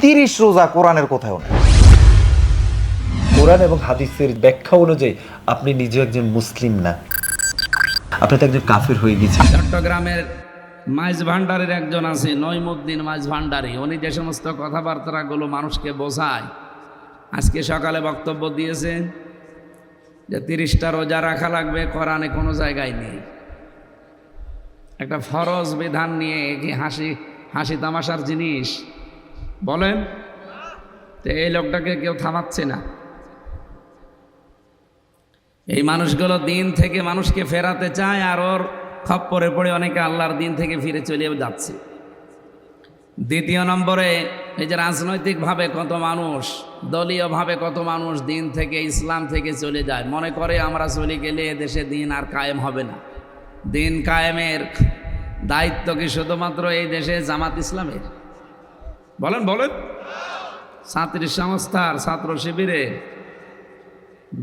30 রোজা কোরআনের কোথাও নেই। কোরআন এবং হাদিসের ব্যাখ্যা অনুযায়ী আপনি নিজে একজন মুসলিম না, আপনি তো একজন কাফির হয়ে গেছেন। চট্টগ্রামের মাইজ ভান্ডারের একজন আছে নইমুদ্দিন মাইজ ভান্ডারি, উনি যে সমস্ত কথাবার্তাগুলো মানুষকে বোঝায়, আজকে সকালে বক্তব্য দিয়েছেন যে 30টা রোজা রাখা লাগবে, কোরআনে কোনো জায়গায় নেই। একটা ফরজ বিধান নিয়ে কি হাসি তামাশার জিনিস বলেন? তো এই লোকটাকে কেউ থামাচ্ছে না। এই মানুষগুলো দিন থেকে মানুষকে ফেরাতে চায়, আর ওর খপ্পরে পড়ে অনেকে আল্লাহর দিন থেকে ফিরে চলে যাচ্ছে। দ্বিতীয় নম্বরে, এই যে রাজনৈতিকভাবে কত মানুষ, দলীয়ভাবে কত মানুষ দিন থেকে, ইসলাম থেকে চলে যায়, মনে করে আমরা চলে গেলে দেশে দিন আর কায়েম হবে না। দিন কায়েমের দায়িত্ব কি শুধুমাত্র এই দেশে জামাত ইসলামের? বলেন বলেন, ছাত্রী সংস্থার, ছাত্র শিবিরে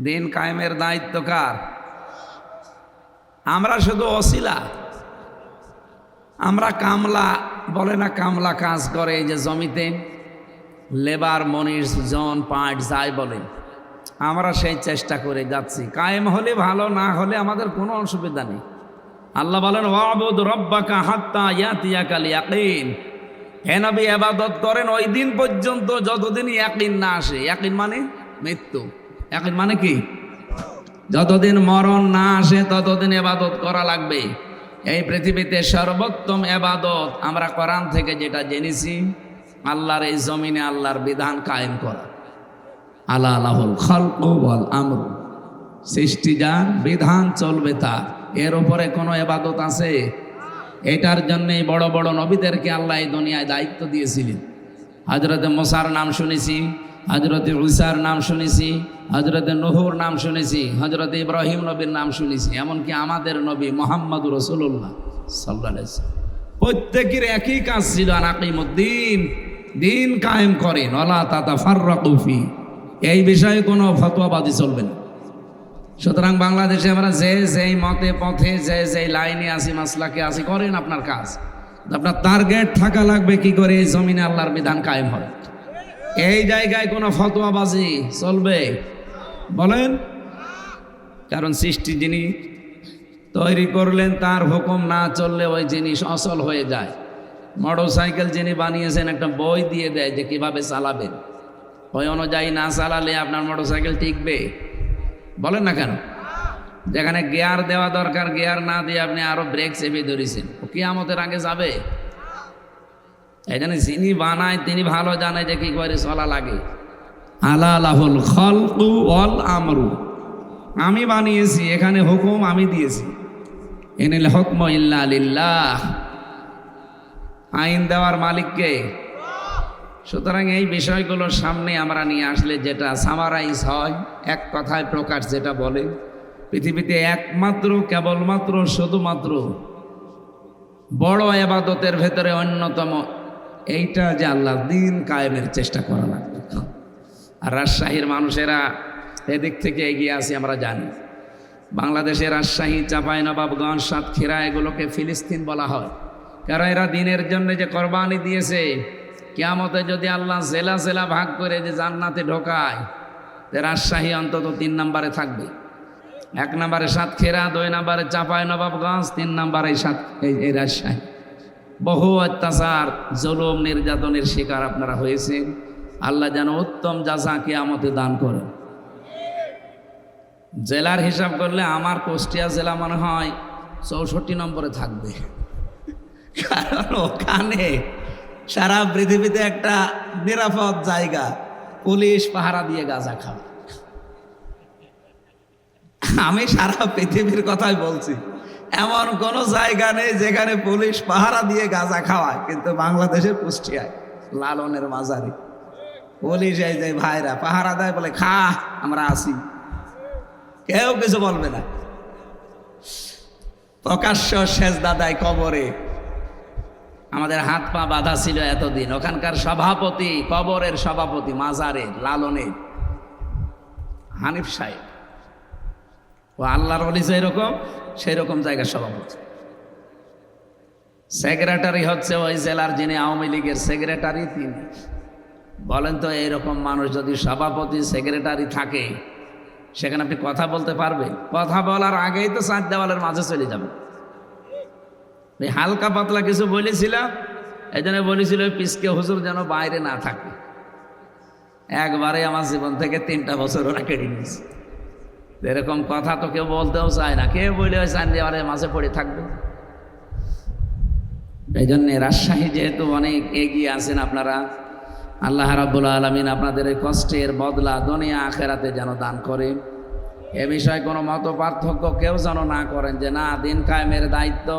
দিন কায়েমের দায়িত্ব কার? আমরা শুধু অছিলা, আমরা কামলা, বলে না কামলা কাজ করে এই যে জমিতে, লেবার, মনিষ, জন, পাট যাই বলে, আমরা সেই চেষ্টা করে যাচ্ছি। কায়েম হলে ভালো, না হলে আমাদের কোনো অসুবিধা নেই। আল্লাহ বলেন ওয়াবুদ রব্বাকা হাত্তা ইয়াতিয়াকাল ইয়াকিন, হে নবী ইবাদত করেন ওই দিন পর্যন্ত যতদিন ইয়াকিন না আসে। ইয়াকিন মানে মৃত্যু, ইয়াকিন মানে কি? যতদিন মরণ না আসে ততদিন ইবাদত করা লাগবে। এই পৃথিবীতে সর্বোত্তম ইবাদত আমরা কোরআন থেকে যেটা জেনেছি, আল্লাহর এই জমিনে আল্লাহর বিধান কায়েম করা। আলা লাহুল খালকু ওয়াল আমরু, সৃষ্টি যার, বিধান চলবে তার, এর উপরে কোনো ইবাদত আছে? এটার জন্যই বড় বড় নবীদেরকে আল্লাহ এই দুনিয়ায় দায়িত্ব দিয়েছিলেন। হযরতে মুসার নাম শুনেছি, হযরতে ঈসার নাম শুনেছি, হযরতে নূহর নাম শুনেছি, হযরতে ইব্রাহিম নবীর নাম শুনেছি, এমনকি আমাদের নবী মুহাম্মদুর রাসূলুল্লাহ সাল্লাল্লাহু আলাইহি ওয়াসাল্লাম, প্রত্যেকের একই কাজ ছিল, আনাকিমুদ্দিন, দিন কায়েম করেন, ওয়ালা তাতাফাররাকু ফি। এই বিষয়ে কোনো ফতোয়াবাজি চলবে না। সুতরাং বাংলাদেশে আমরা যেই মতে পথে যেই লাইনে আসি, মাসলাকে আসি, করেন আপনার কাজ। আপনার টার্গেট থাকা লাগবে কি করে এই জমিনে আল্লাহর বিধান কায়েম হয়। এই জায়গায় কোনো ফতোয়াবাজি চলবে? বলেন। কারণ সৃষ্টি যিনি তৈরি করলেন, তার হুকুম না চললে ওই জিনিস অচল হয়ে যায়। মোটরসাইকেল যিনি বানিয়েছেন একটা বই দিয়ে দেয় যে কিভাবে চালাবেন, ওই অনুযায়ী না চালালে আপনার মোটরসাইকেল টিকবে? বলেন না কেন? যেখানে গিয়ার দেওয়া দরকার, গিয়ার না দিয়ে আপনি আরো ব্রেক চেপে ধরেছেন, ও কিয়ামতের আগে যাবে? এই জন্য যিনি বানায় তিনি ভালো জানে যে কি করে চলা লাগে। আলা লাহুল খালকু ওয়াল আমরু, আমি বানিয়েছি, এখানে হুকুম আমি দিয়েছি। ইনিল হুকমু ইল্লা লিল্লাহ, আইন দেওয়ার মালিককে। সুতরাং এই বিষয়গুলো সামনে আমরা নিয়ে আসলে যেটা সামারাইজ হয়, এক কথায় প্রকাশ যেটা বলে, পৃথিবীতে একমাত্র, কেবলমাত্র, শুধুমাত্র বড় ইবাদতের ভেতরে অন্যতম এইটা যে আল্লাহ দিন কায়েমের চেষ্টা করা লাগবে। আর রাজশাহীর মানুষেরা এদিক থেকে এগিয়ে আসি আমরা জানি। বাংলাদেশের রাজশাহী, চাঁপাইনবাবগঞ্জ, সাতক্ষীরা, এগুলোকে ফিলিস্তিন বলা হয়, কারণ এরা দিনের জন্য যে কোরবানি দিয়েছে। কিয়ামতে যদি আল্লাহ জেলা জেলা ভাগ করে যে জান্নাতে ঢোকায়, রাজশাহী অন্তত 3 নম্বরে থাকবে। 1 নম্বরে সাতক্ষীরা, 2 নম্বরে চাঁপাইনবাবগঞ্জ, 3 নম্বরে এই রাজশাহী। বহু অত্যাচার, জুলুম, নির্যাতনের শিকার আপনারা হয়েছেন। আল্লাহ যেন উত্তম জাযা কিয়ামতে দান করেন। জেলার হিসাব করলে আমার কুষ্টিয়া জেলা মনে হয় 64 নম্বরে থাকবে, কারণ ওখানে সারা পৃথিবীতে একটা নিরাপদ জায়গা, পুলিশ পাহারা দিয়ে গাঁজা খাওয়া। আমি সারা পৃথিবীর কথাই বলছি, এমন কোন জায়গা নেই যেখানে পুলিশ পাহারা দিয়ে গাঁজা খাওয়ায়, কিন্তু বাংলাদেশের কুষ্টিয়ায় লালনের মাজারে পুলিশ এই যে ভাইরা পাহারা দেয়, বলে খা, আমরা আসি, কেউ কিছু বলবে না। প্রকাশ্য সেজদা দেয় কবরে। আমাদের হাত পা বাঁধা ছিল এতদিন। ওখানকার সভাপতি, কবরের সভাপতি, মাজারের, লালনের হানিফ সাহেব, ও আল্লাহর ওলি যেরকম সেই রকম জায়গার সভাপতি। সেক্রেটারি হচ্ছে ওই জেলার যিনি আওয়ামী লীগের সেক্রেটারি, তিনি বলেন তো, এইরকম মানুষ যদি সভাপতি সেক্রেটারি থাকে, সেখানে আপনি কথা বলতে পারবেন? কথা বলার আগেই তো 4 দেওয়ালের মাঝে চলে যাবে। হালকা পাতলা কিছু বলেছিলাম, এই জন্য বলেছিল পিসকে হুজুর যেন বাইরে না থাকে। একবারে আমার জীবন থেকে 3টা বছর ওরা কেটে নিয়েছে। এরকম কথা তো কেউ বলতেও চায় না, কেউ বলে ওই 4 দেওয়ালের মাঝে পড়ে থাকবে। এই জন্যে রাজশাহী যেহেতু অনেক এগিয়ে আছেন আপনারা, আল্লাহ রাব্বুল আলামিন আপনাদের এই কষ্টের বদলা দুনিয়া আখেরাতে যেন দান করে। এ বিষয়ে কোনো মত পার্থক্য কেউ যেন না করেন যে না, দিন কায়েমের দায়িত্ব,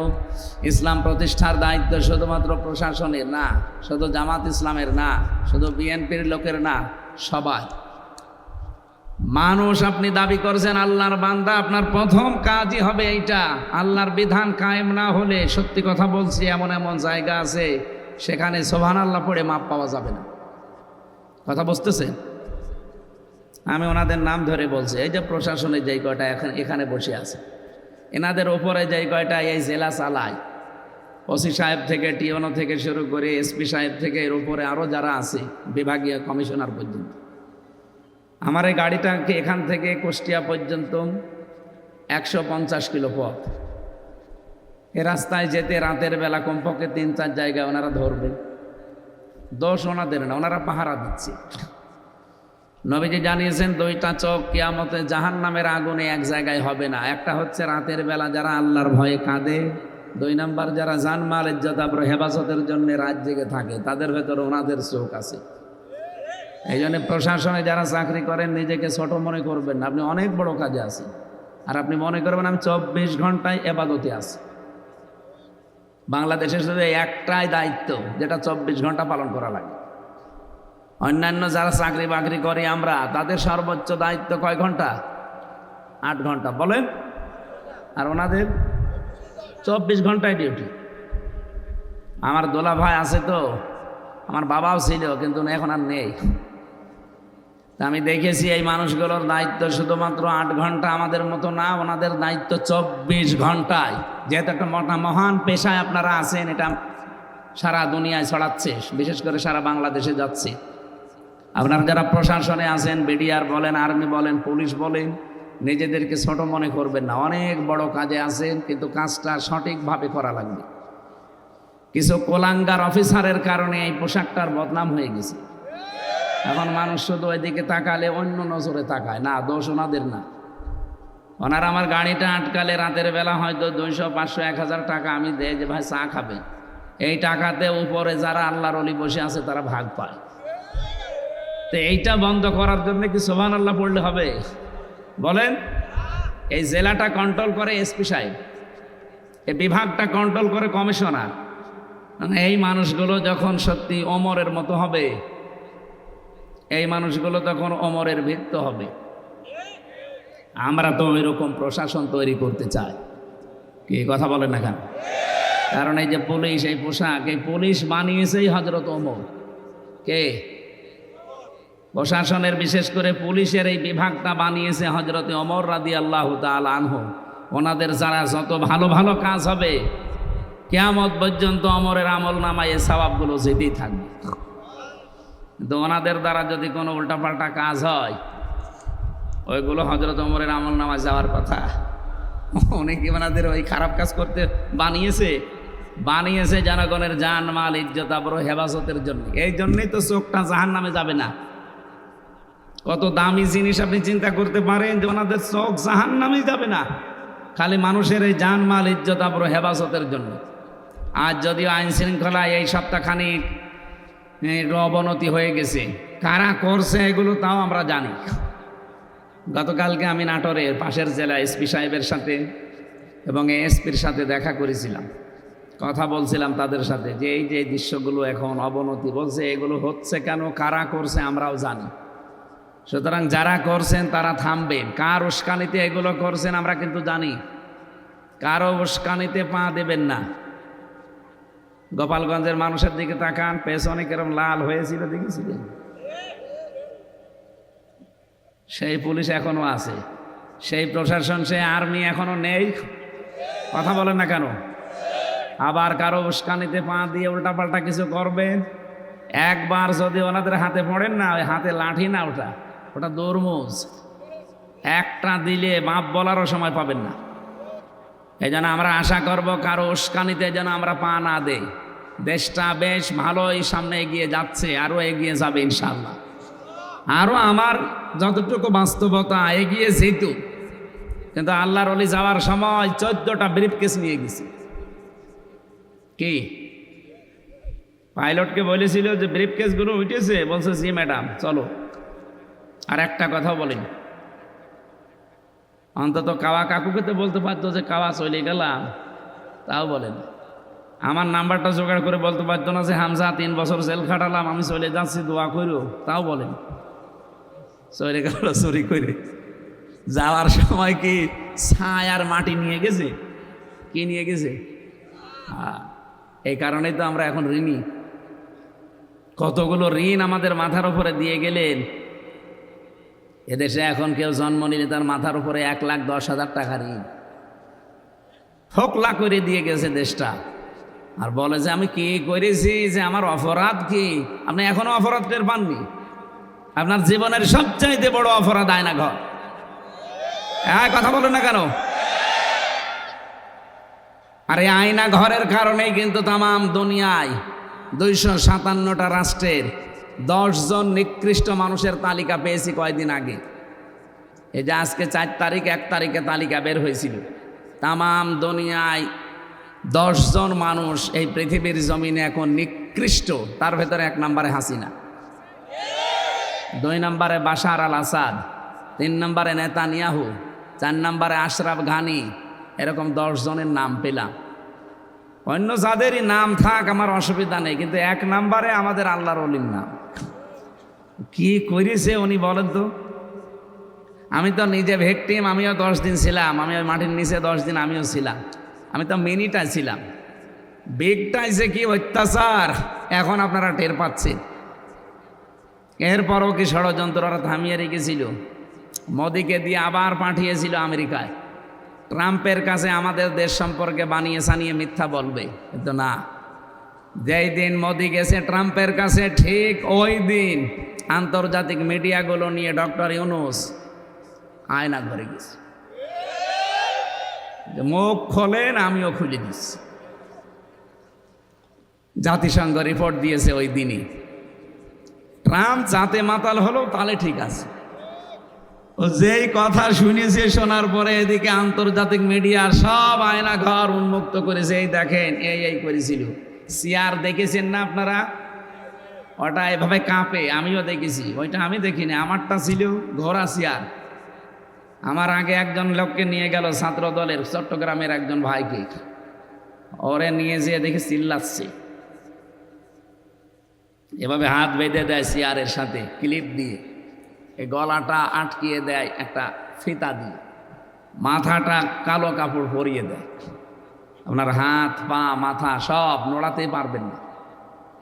ইসলাম প্রতিষ্ঠার দায়িত্ব শুধুমাত্র প্রশাসনের না, শুধু জামাত ইসলামের না, শুধু বিএনপির লোকের না, সবাই। মানুষ আপনি দাবি করছেন আল্লাহর বান্দা, আপনার প্রথম কাজই হবে এইটা। আল্লাহর বিধান কায়েম না হলে, সত্যি কথা বলছি, এমন এমন জায়গা আছে সেখানে সুবহানাল্লাহ পড়ে মাপ পাওয়া যাবে না। কথা বুঝতেছেন? আমি ওনাদের নাম ধরে বলছি। এই যে প্রশাসনের যেই কয়টা এখানে বসে আছে, এনাদের ওপরে যেই কয়টা এই জেলা চালায়, ওসি সাহেব থেকে টিওনো থেকে শুরু করে এসপি সাহেব থেকে এর উপরে আরও যারা আছে, বিভাগীয় কমিশনার পর্যন্ত, আমার এই গাড়িটাকে এখান থেকে কুষ্টিয়া পর্যন্ত 150 কিলো পথ। এ রাস্তায় যেতে রাতের বেলা কমপক্ষে 3-4 জায়গায় ওনারা ধরবে। দোষ ওনাদের না, ওনারা পাহারা দিচ্ছে। নবীজি জানিয়েছেন 2টা চোখ কিয়ামতে জাহান্নামের আগুনে এক জায়গায় হবে না। একটা হচ্ছে রাতের বেলা যারা আল্লাহর ভয়ে কাঁদে, 2 নাম্বার যারা জানমাল ইজ্জত আবরু হেফাজতের জন্য রাত জেগে থাকে, তাদের ভেতরে ওনাদের চোখ আছে। এই জন্য প্রশাসনে যারা চাকরি করেন নিজেকে ছোট মনে করবেন না, আপনি অনেক বড় কাজে আছেন। আর আপনি মনে করবেন আমি 24 ঘন্টায় এবাদতে আছি। বাংলাদেশে শুধু একটাই দায়িত্ব যেটা 24 ঘন্টা পালন করা লাগে। অন্যান্য যারা চাকরি বাকরি করে আমরা, তাদের সর্বোচ্চ দায়িত্ব কয় ঘন্টা? 8 ঘন্টা বলেন। আর ওনাদের 24 ঘন্টায় ডিউটি। আমার দোলা ভাই আছে তো, আমার বাবাও ছিল, কিন্তু এখন আর নেই। তা আমি দেখেছি এই মানুষগুলোর দায়িত্ব শুধুমাত্র 8 ঘন্টা, আমাদের মতো না। ওনাদের দায়িত্ব 24 ঘন্টায়। যেহেতু একটা মহান পেশায় আপনারা আছেন, এটা সারা দুনিয়ায় ছড়াচ্ছে, বিশেষ করে সারা বাংলাদেশে যাচ্ছে। আপনারা যারা প্রশাসনে আছেন, বিডিআর বলেন, আর্মি বলেন, পুলিশ বলেন, নিজেদেরকে ছোট মনে করবেন না। অনেক বড় কাজে আছেন, কিন্তু কাজটা সঠিকভাবে করা লাগবে। কিছু কোলাঙ্গার অফিসারের কারণে এই পোশাকটার বদনাম হয়ে গেছে। এখন মানুষ শুধু ওইদিকে তাকালে অন্য নজরে তাকায় না, দোষ ওনাদের না। ওনারা আমার গাড়িটা আটকালে রাতের বেলা হয়তো 200, 500, 1000 টাকা আমি দেয় যে ভাই চা খাবে। এই টাকাতে উপরে যারা আল্লাহর ওলি বসে আছে তারা ভাগ পায়। তো এইটা বন্ধ করার জন্য কি সুবহানাল্লাহ পড়লে হবে? বলেন। এই জেলাটা কন্ট্রোল করে এসপি সাহেব, এই বিভাগটা কন্ট্রোল করে কমিশনার। এই মানুষগুলো যখন সত্যি ওমরের মতো হবে, এই মানুষগুলো তখন ওমরের ভিত্ত হবে। আমরা তো ওইরকম প্রশাসন তৈরি করতে চাই। কি কথা বলেন না কেন? কারণ এই যে পুলিশ, এই পোশাক, এই পুলিশ বানিয়েছেই হযরত ওমর। কে? প্রশাসনের, বিশেষ করে পুলিশের এই বিভাগটা বানিয়েছে হযরত ওমর রাদিয়াল্লাহু তাআলা আনহু। ওনাদের যারা যত ভালো ভালো কাজ হবে, কিয়ামত পর্যন্ত ওমরের আমল নামায় এই সওয়াবগুলো যেতেই থাকবে। কিন্তু ওনাদের দ্বারা যদি কোনো উল্টাপাল্টা কাজ হয়, ওইগুলো হযরত ওমরের আমল নামায় যাওয়ার কথা। উনি কি ওনাদের ওই খারাপ কাজ করতে বানিয়েছে জনগণের জান মাল ইজ্জত আবরু হেফাজতের জন্য। এই জন্যই তো চোখটা জাহান্নামে যাবে না। কত দামি জিনিস আপনি চিন্তা করতে পারেন যে ওনাদের চোখ জাহান্নামে যাবে না, খালি মানুষের এই জান মাল ইজ্জত আবরু হেফাজতের জন্য। আজ যদিও আইন শৃঙ্খলায় এই সপ্তাহখানিক অবনতি হয়ে গেছে, কারা করছে এগুলো তাও আমরা জানি। গতকালকে আমি নাটোরের পাশের জেলা এসপি সাহেবের সাথে এবং এসপির সাথে দেখা করেছিলাম। কথা বলছিলাম তাদের সাথে যে এই যে দৃশ্যগুলো এখন অবনতি, বলছে এগুলো হচ্ছে কেন, কারা করছে আমরাও জানি। সুতরাং যারা করছেন তারা থামবেন। কার উস্কানিতে এগুলো করছেন আমরা কিন্তু জানি। কারো উস্কানিতে পা দেবেন না। গোপালগঞ্জের মানুষের দিকে তাকান, পেছনে কেরম লাল হয়েছিল দেখেছিলেন? সেই পুলিশ এখনো আছে, সেই প্রশাসন, সেই আর্মি এখনো নেই। কথা বলেন না কেন? আবার কারো উস্কানিতে পা দিয়ে উল্টাপাল্টা কিছু করবে, একবার যদি ওনাদের হাতে পড়েন না, ওই হাতে লাঠি না, ওটা ওটা তরমুজ, একটা দিলে বাপ বলারও সময় পাবেন না। এই জন্য আমরা আশা করব কারো উস্কানিতে যেন আমরা পা না দেই। দেশটা বেশ ভালোই সামনে এগিয়ে যাচ্ছে, আরও এগিয়ে যাবে ইনশাআল্লাহ। আরও আমার যতটুকু বাস্তবতা এগিয়ে যেত, কিন্তু আল্লাহর ওলি যাওয়ার সময় 14টা ব্রিফকেস নিয়ে গেছে। কি পাইলটকে বলেছিল যে ব্রিফকেসগুলো উঠেছে? বলছে জি ম্যাডাম, চলো। আর একটা কথা বলেন, অন্তত কাওয়া কাকুকে তো বলতে পারতো যে কাওয়া চলে গেলাম, তাও বলেন। আমার নাম্বারটা জোগাড় করে বলতে পারতো না যে হামজা 3 বছর জেল খাটালাম, আমি চলে যাচ্ছি, দোয়া করো, তাও বলেন। চলে গেল চুরি করে। যাওয়ার সময় কি ছাই আর মাটি নিয়ে গেছে? কি নিয়ে গেছে? এই কারণেই তো আমরা এখন ঋণী। কতগুলো ঋণ আমাদের মাথার উপরে দিয়ে গেলেন। এদেশে এখন কেউ জন্ম নিলে তার মাথার উপরে 1,10,000 টাকা ঋণ ফোকলা করে দিয়ে গেছে দেশটা। আর বলে যে আমি কি করেছি, যে আমার অপরাধ কি? আপনি এখনো অপরাধ টের পাননি? আপনার জীবনের সবচাইতে বড় অপরাধ আয়না ঘর। হ্যাঁ, কথা বলেন না কেন? আর এই আয়না ঘরের কারণেই কিন্তু তামাম দুনিয়ায় 257টা রাষ্ট্রের 10 জন নিকৃষ্ট মানুষের তালিকা পেয়েছি কয়েকদিন আগে। এই যে আজকে 4 তারিখ, 1 তারিখে তালিকা বের হয়েছিল। তামাম দুনিয়ায় 10 জন মানুষ এই পৃথিবীর জমিনে এখন নিকৃষ্ট। তার ভেতরে 1 নম্বরে হাসিনা, 2 নম্বরে বাশার আল আসাদ, 3 নম্বরে নেতানিয়াহু, 4 নম্বরে আশরাফ ঘানি। এরকম 10 জনের নাম পেলাম। অন্য যাদেরই নাম থাক আমার অসুবিধা নেই, কিন্তু 1 নম্বরে আমাদের আল্লাহর ওলির নাম। কি করেছে উনি বলেন তো? আমি তো নিজে ভিকটিম, আমিও 10 দিন ছিলাম। আমি ওই মাটির নিচে 10 দিন আমিও ছিলাম। আমি তো মিনিটা ছিলাম। বিগটাই যে কি অত্যাচার এখন আপনারা টের পাচ্ছেন। এরপরও কি ষড়যন্ত্র ওরা থামিয়ে রেখেছিল? মোদিকে দিয়ে আবার পাঠিয়েছিল আমেরিকায়। ট্রাম্পের কাছে আমাদের দেশ সম্পর্কে বানিয়ে সানিয়ে মিথ্যা বলবে, কিন্তু না। যেই দিন মোদি গেছে ট্রাম্পের কাছে, ঠিক ওই দিন আন্তর্জাতিক মিডিয়াগুলো নিয়ে ডক্টর ইউনূস আয়না ঘরে গেছে। মুখ খোলেন, আমিও খুলে দিচ্ছি। জাতিসংঘ রিপোর্ট দিয়েছে ওই দিনই। ট্রাম্প যাতে মাতাল হলো তাহলে ঠিক আছে। ও যেই কথা শুনেছে, শোনার পরে এদিকে আন্তর্জাতিক মিডিয়া সব আয়না ঘর উন্মুক্ত করেছে। এই দেখেন, এই করেছিল। চেয়ার দেখেছেন না আপনারা? ওটা এভাবে কাঁপে, আমিও দেখেছি। ওইটা আমি দেখিনি, আমারটা ছিল ঘোড়া চেয়ার। আমার আগে একজন লোককে নিয়ে গেল, ছাত্র দলের চট্টগ্রামের একজন ভাইকে। ওরে নিয়ে যেয়ে দেখে চিল্লাচ্ছে, এভাবে হাত বেঁধে দেয় চেয়ারের সাথে ক্লিপ দিয়ে, এই গলাটা আটকিয়ে দেয় একটা ফিতা দিয়ে, মাথাটা কালো কাপড় পরিয়ে দেয়। আপনার হাত পা মাথা সব নড়াতেই পারবেন না।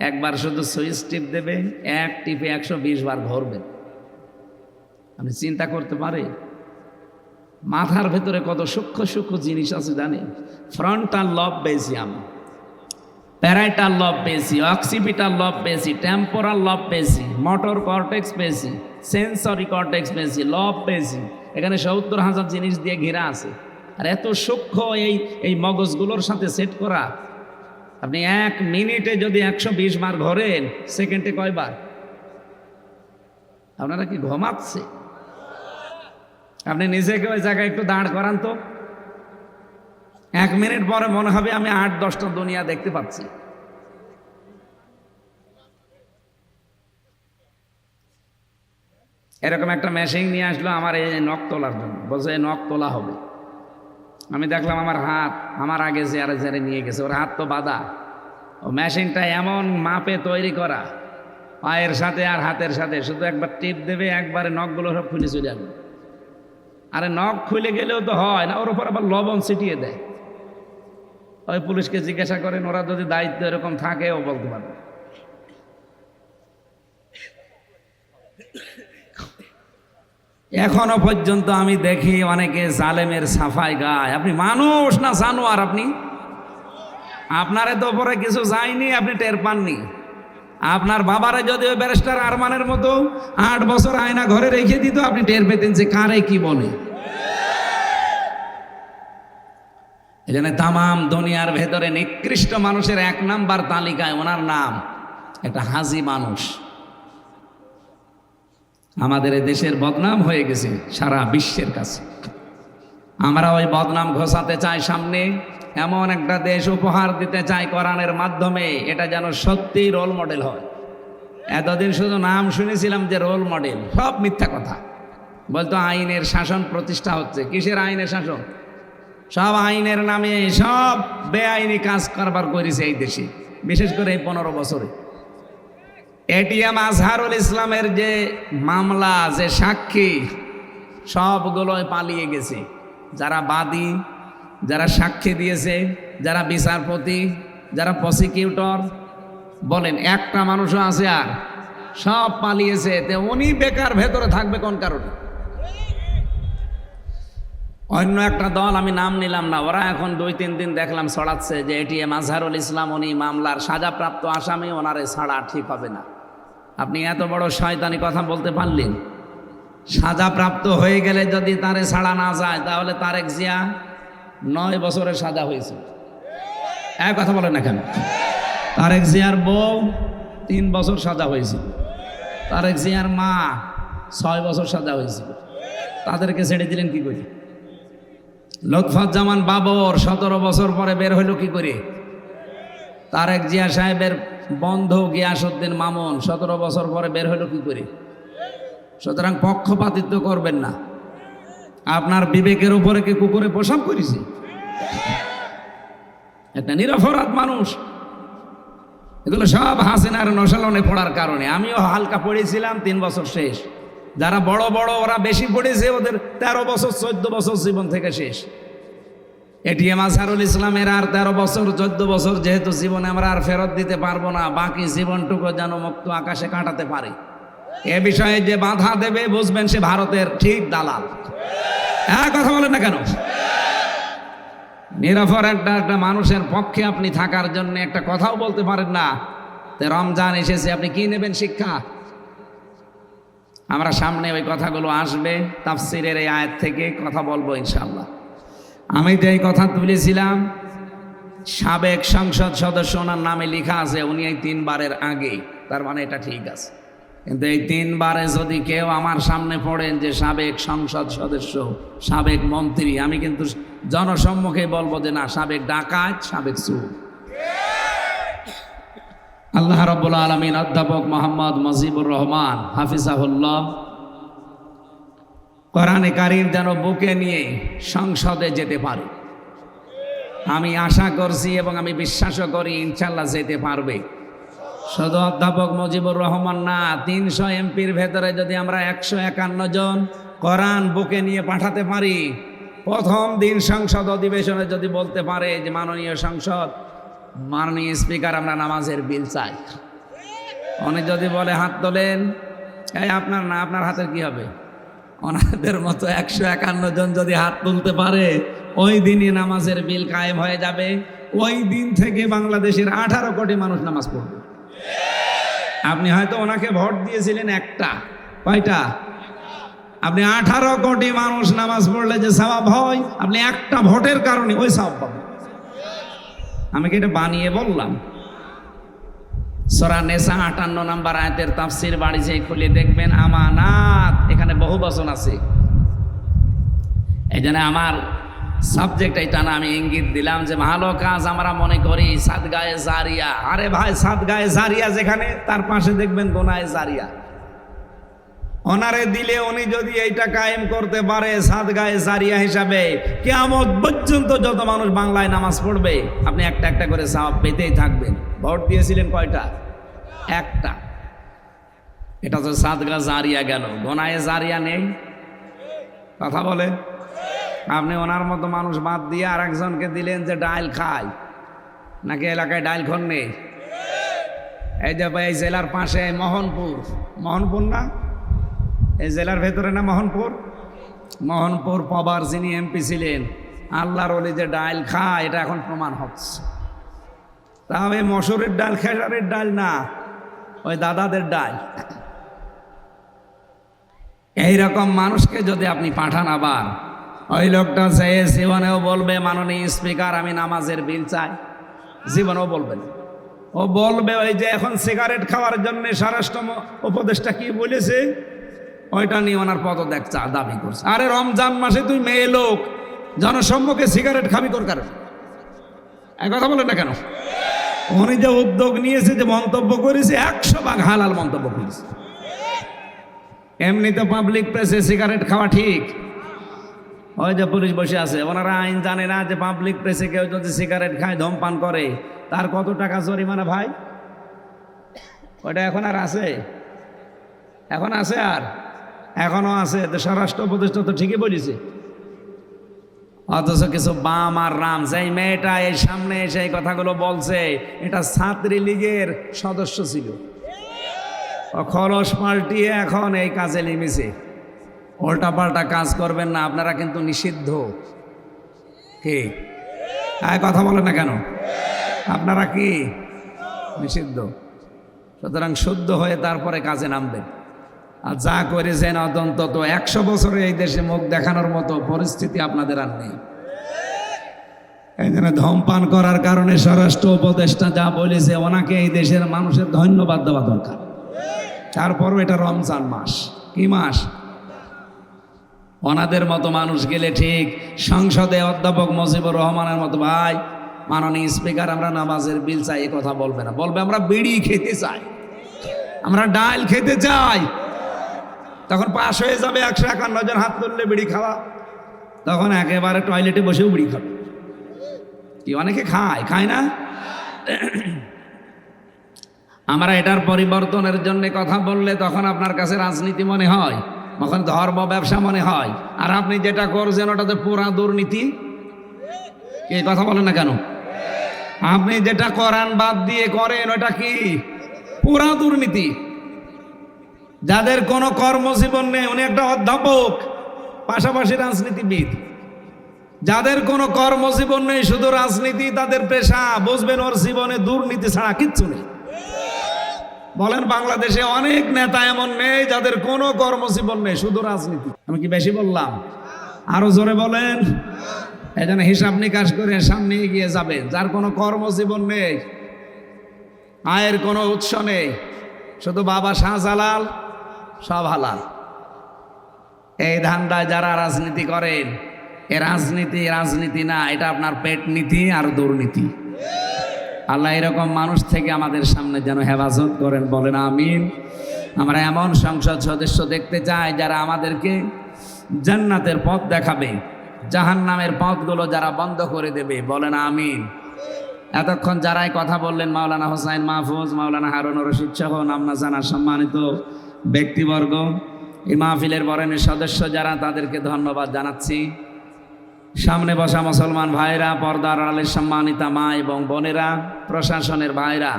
একবার শুধু সুইচ টিপ দেবে, 1 টিপে 120 বার ঘুরবেন। আপনি চিন্তা করতে পারেন মাথার ভেতরে কত সূক্ষ্ম সূক্ষ্ম জিনিস আছে জানেন? ফ্রন্টাল লব পেয়েছি আমি, প্যারাইটাল লব পেয়েছি, অক্সিপিটাল লব পেয়েছি, টেম্পোরাল লব পেয়েছি, মোটর কর্টেক্স পেয়েছি, সেন্সরি কর্টেক্স পেয়েছি, লব পেয়েছি। এখানে 70,000 জিনিস দিয়ে ঘেরা আছে। আর এত সূক্ষ্ম এই মগজগুলোর সাথে সেট করা। আপনি 1 মিনিটে যদি 120 বার ঘোরেন, সেকেন্ডে কয়বার? আপনারা কি ঘুমাচ্ছে? আপনি নিজেকে ওই জায়গায় একটু দাঁড় করান তো। 1 মিনিট পরে মনে হবে আমি 8-10টা দুনিয়া দেখতে পাচ্ছি। এরকম একটা মেশিন নিয়ে আসলো আমার এই নখ তোলার জন্য, বলছে নখ তোলা হবে। আমি দেখলাম আমার হাত আমার আগে চেয়ারে নিয়ে গেছে, ওর হাত তো বাঁধা। ও মেশিনটা এমন মাপে তৈরি করা, পায়ের সাথে আর হাতের সাথে শুধু একবার টিপ দেবে, একবারে নখগুলো সব খুলে চলে আসবে। আরে নখ খুলে গেলেও তো হয় না, ওর উপর আবার লবণ ছিটিয়ে দেয়। ওই পুলিশকে জিজ্ঞাসা করেন, ওরা যদি দায়িত্ব এরকম থাকে ও বলতে পারবে। এখনো পর্যন্ত আমি দেখি অনেকে জালেমের সাফাই গায়। আপনি মানুষ না জানোয়ার? আপনি আপনারে তো পরে কিছু যায়নি, আপনি টের পাননি। আপনার বাবারে যদি ওই ব্যারিস্টার আরমানের মতো 8 বছর আয়না ঘরে রেখে দিত, আপনি টের পেতেন যে কারে কি বলে। এই জন্য তামাম দুনিয়ার ভেতরে নিকৃষ্ট মানুষের 1 নাম্বার তালিকায় ওনার নাম, একটা হাজি মানুষ। আমাদের এই দেশের বদনাম হয়ে গেছে সারা বিশ্বের কাছে। আমরা ওই বদনাম ঘোষাতে চাই সামনে, এমন একটা দেশ উপহার দিতে চাই কোরআনের মাধ্যমে, এটা যেন সত্যি রোল মডেল হয়। এতদিন শুধু নাম শুনেছিলাম যে রোল মডেল, সব মিথ্যা কথা। বলতো আইনের শাসন প্রতিষ্ঠা হচ্ছে, কিসের আইনের শাসন? সব আইনের নামে সব বেআইনি কাজ কারবার করেছে এই দেশে, বিশেষ করে এই 15 বছরে। এটিএম আজহারুল ইসলামের যে মামলা, যে সাক্ষী, সবগুলোই পালিয়ে গেছে। যারা বাদী, যারা সাক্ষী দিয়েছে, যারা বিচারপতি, যারা প্রসিকিউটর, বলেন একটা মানুষও আছে? আর সব পালিয়েছে। তে উনি বেকার ভেতরে থাকবে কোন কারণে? অন্য একটা দল, আমি নাম নিলাম না, ওরা এখন 2-3 দিন দেখলাম ছড়াচ্ছে যে এটিএম আজহারুল ইসলাম উনি মামলার সাজাপ্রাপ্ত আসামি, ওনারে ছাড়া ঠিক হবে না। আপনি এত বড় শয়তানি কথা বলতে পারলেন? সাজাপ্রাপ্ত হয়ে গেলে যদি তারে ছাড়া না যায়, তাহলে তারেক জিয়া 9 বছরের সাজা হয়েছে। এক কথা বলেন না কেন? তারেক জিয়ার বউ 3 বছর সাজা হয়েছিল, তারেক জিয়ার মা 6 বছর সাজা হয়েছিল। তাদেরকে ছেড়ে দিলেন কি করে? লুৎফুজ্জামান বাবর 17 বছর পরে বের হইল কি করে? তারেক জিয়া সাহেবের বন্ধু গিয়াসউদ্দিন মামুন 17 বছর পরে বের হইল কি করে? সুতরাং পক্ষপাতিত্ব করবেন না। আপনার বিবেকের উপরে কি কুকুরে প্রসাব করেছে? একটা নিরপরাধ মানুষ। এগুলো সব হাসিনার নশালনে পড়ার কারণে। আমিও হালকা পড়েছিলাম, 3 বছর শেষ। যারা বড় বড় ওরা বেশি পড়েছে, ওদের 13 বছর 14 বছর জীবন থেকে শেষ। এটিএম আজহারুল ইসলামের আর 13 বছর 14 বছর যেহেতু জীবনে আমরা আর ফেরত দিতে পারবো না, বাকি জীবনটুকু যেন মুক্ত আকাশে কাটাতে পারে। এ বিষয়ে যে বাধা দেবে, বুঝবেন সে ভারতের ঠিক দালাল। কথা বলেন না কেন? নিরপরাধ একটা মানুষের পক্ষে আপনি থাকার জন্য একটা কথাও বলতে পারেন না। তো রমজান এসেছে, আপনি কি নেবেন শিক্ষা? আমরা সামনে ওই কথাগুলো আসবে, তাফসিরের এই আয়াত থেকে কথা বলবো ইনশাআল্লাহ। আমি তো এই কথা তুলেছিলাম, সাবেক সংসদ সদস্য ওনার নামে লেখা আছে, উনি এই 3 বারের আগে, তার মানে এটা ঠিক আছে। কিন্তু এই 3 বারে যদি কেউ আমার সামনে পড়েন যে সাবেক সংসদ সদস্য, সাবেক মন্ত্রী, আমি কিন্তু জনসম্মুখে বলবো যে না, সাবেক ডাকাত, সাবেক চোর। আল্লাহ রাব্বুল আলামিন অধ্যাপক মোহাম্মদ মুজিবুর রহমান হাফিজাহুল্লাহ কোরআনে কারীম যেন বুকে নিয়ে সংসদে যেতে পারে। আমি আশা করছি এবং আমি বিশ্বাসও করি ইনশাআল্লাহ যেতে পারবে। শুধু অধ্যাপক মুজিবুর রহমান না, 300 এমপির ভেতরে যদি আমরা 151 জন কোরআন বুকে নিয়ে পাঠাতে পারি, প্রথম দিন সংসদ অধিবেশনে যদি বলতে পারে যে মাননীয় সংসদ, মাননীয় স্পিকার, আমরা নামাজের বিল চাই, উনি যদি বলে হাত তোলেন, এই আপনার না, আপনার হাতের কি হবে? ওনাদের মতো 151 জন যদি হাত তুলতে পারে, ওই দিনই নামাজের বিল কায়েম হয়ে যাবে। ওই দিন থেকে বাংলাদেশের 18 কোটি মানুষ নামাজ পড়বে। আপনি হয়তো ওনাকে ভোট দিয়েছিলেন একটা, কয়টা? আপনি 18 কোটি মানুষ নামাজ পড়লে যে সওয়াব হয়, আপনি একটা ভোটের কারণে ওই সওয়াব পাবেন। আমি কি এটা বানিয়ে বললাম? সূরা নিসা 58 নম্বর আয়াতের তাফসীর বাড়ি যেয়ে খুলে দেখবেন, আমানাত, এখানে বহু বচন আছে। এই জন্য আমার সাবজেক্ট এটা না, আমি ইঙ্গিত দিলাম যে ভালো কাজ আমরা মনে করি সাদগায়ে জারিয়া। আরে ভাই, সাদগায়ে জারিয়া যেখানে, তার পাশে দেখবেন গুনাহে জারিয়া। ওনারে দিলে উনি যদি এইটা কায়েম করতে পারে সাদগায়ে জারিয়া হিসাবে, কিয়ামত পর্যন্ত যত মানুষ বাংলায় নামাজ পড়বে, আপনি একটা একটা করে সওয়াব পেতেই থাকবেন। ভোট দিয়েছিলেন কয়টা? একটা। এটা তো সাদগা জারিয়া গেল, গুনাহে জারিয়া নেই। কথা বলে, আপনি ওনার মতো মানুষ বাদ দিয়ে আর একজনকে দিলেন যে ডাইল খায়, নাকি এলাকায় ডাইল খন নেই? এই যে এই জেলার পাশে মোহনপুর, মোহনপুর না, এই জেলার ভেতরে না মোহনপুর, মোহনপুর পবার যিনি এমপি ছিলেন, আল্লাহর ওলি যে ডাইল খায়, এটা এখন প্রমাণ হচ্ছে। তবে মসুরের ডাল, খেসারের ডাল না, ওই দাদাদের ডাল। এইরকম মানুষকে যদি আপনি পাঠান, আবার ওই লোকটা সে জীবনেও বলবে মাননীয় স্পিকার আমি নামাজের বিল চাই, জীবনেও বলবে না। ও বলবে ওই যে এখন সিগারেট খাওয়ার জন্য স্বরাষ্ট্র উপদেষ্টা কি বলেছে ওইটা নিয়ে ওনার পদত্যাগ দাবি করছে। আরে রমজান মাসে তুই মেয়ে লোক জনসম্মুখে সিগারেট খাবি কোন কারণে? এক কথা বলেন না কেন? উনি যে উদ্যোগ নিয়েছে, যে মন্তব্য করেছে 100 ভাগ হালাল মন্তব্য করেছে। এমনি তো পাবলিক প্লেসে সিগারেট খাওয়া ঠিক। ওই যে পুলিশ বসে আছে, ওনারা আইন জানে না যে পাবলিক প্লেসে কেউ যদি সিগারেট খায়, ধূমপান করে, তার কত টাকা জরিমানা ভাই? ওইটা এখন আর আছে? এখন আছে? আর এখনো আছে? তো স্বরাষ্ট্র উপদেষ্টা তো ঠিকই বলেছে। অথচ কিছু বাম আর রাম, যেই মেয়েটা এই সামনে এসে এই কথাগুলো বলছে, এটা ছাত্রী লীগের সদস্য ছিল। খরচ পাল্টিয়ে এখন এই কাজে নেমেছে। উল্টা পাল্টা কাজ করবেন না, আপনারা কিন্তু নিষিদ্ধ। কি কথা বলেন না কেন? আপনারা কি নিষিদ্ধ? সুতরাং শুদ্ধ হয়ে তারপরে কাজে নামবেন। আর যা করেছেন অন্তত 100 বছরে এই দেশে মুখ দেখানোর মতো পরিস্থিতি আপনাদের আর নেই। এই জন্য ধূমপান করার কারণে স্বরাষ্ট্র উপদেষ্টা যা বলেছে, ওনাকে এই দেশের মানুষের ধন্যবাদ দেওয়া দরকার। তারপরও এটা রমজান মাস, কি মাস? ওনাদের মতো মানুষ গেলে ঠিক সংসদে অধ্যাপক মুজিবুর রহমানের মতো, ভাই মাননীয় স্পিকার আমরা নামাজের বিল চাই, এ কথা বলবে না। বলবে আমরা বিড়ি খেতে চাই, আমরা ডাল খেতে চাই। তখন পাশ হয়ে যাবে 151 জন হাত তুললে বিড়ি খাওয়া, তখন একেবারে টয়লেটে বসেও বিড়ি খাবে। কি অনেকে খায় না? আমরা এটার পরিবর্তনের জন্য কথা বললে তখন আপনার কাছে রাজনীতি মনে হয়, তখন ধর্ম ব্যবসা মনে হয়। আর আপনি যেটা করছেন ওটাতে পুরা দুর্নীতি। কে কথা বলেন না কেন? আপনি যেটা করান বাদ দিয়ে করেন ওটা কি? পুরা দুর্নীতি। যাদের কোনো কর্মজীবন নেই, উনি একটা অধ্যাপক, পাশাপাশি রাজনীতিবিদ। যাদের কোনো কর্মজীবন নেই, শুধু রাজনীতি তাদের পেশা, বুঝবেন ওর জীবনে দুর্নীতি ছাড়া কিচ্ছু নেই। বলেন বাংলাদেশে অনেক নেতা এমন নেই যাদের কোনো কর্মজীবন নেই, শুধু রাজনীতি। আমি কি বেশি বললাম? আরো জোরে বলেন। এই জন্য হিসাব নিকাশ করে সামনে এগিয়ে যাবেন। যার কোনো কর্মজীবন নেই, আয়ের কোনো উৎস নেই, শুধু বাবা শাহজালাল, সব হালাল, এই ধান্দায় যারা রাজনীতি করেন, এ রাজনীতি না, এটা আপনার পেট নীতি আর দুর্নীতি। আল্লাহ এরকম মানুষ থেকে আমাদের সামনে যেন হেফাজত করেন, বলেন আমিন। আমরা এমন সংসদ সদস্য দেখতে চাই যারা আমাদেরকে জান্নাতের পথ দেখাবে, জাহান্নামের পথগুলো যারা বন্ধ করে দেবে, বলেন আমিন। এতক্ষণ যারাই কথা বললেন, মাওলানা হোসাইন মাহফুজ, মাওলানা হারুনুর রশিদ সহ নামনা জানা সম্মানিত ব্যক্তিবর্গ, এই মাহফিলের বরেণ্য সদস্য যারা, তাদেরকে ধন্যবাদ জানাচ্ছি। সামনে বসা মুসলমান ভাইরা, পর্দার আড়ালের সম্মানিতা মা এবং বোনেরা, প্রশাসনের ভাইরা,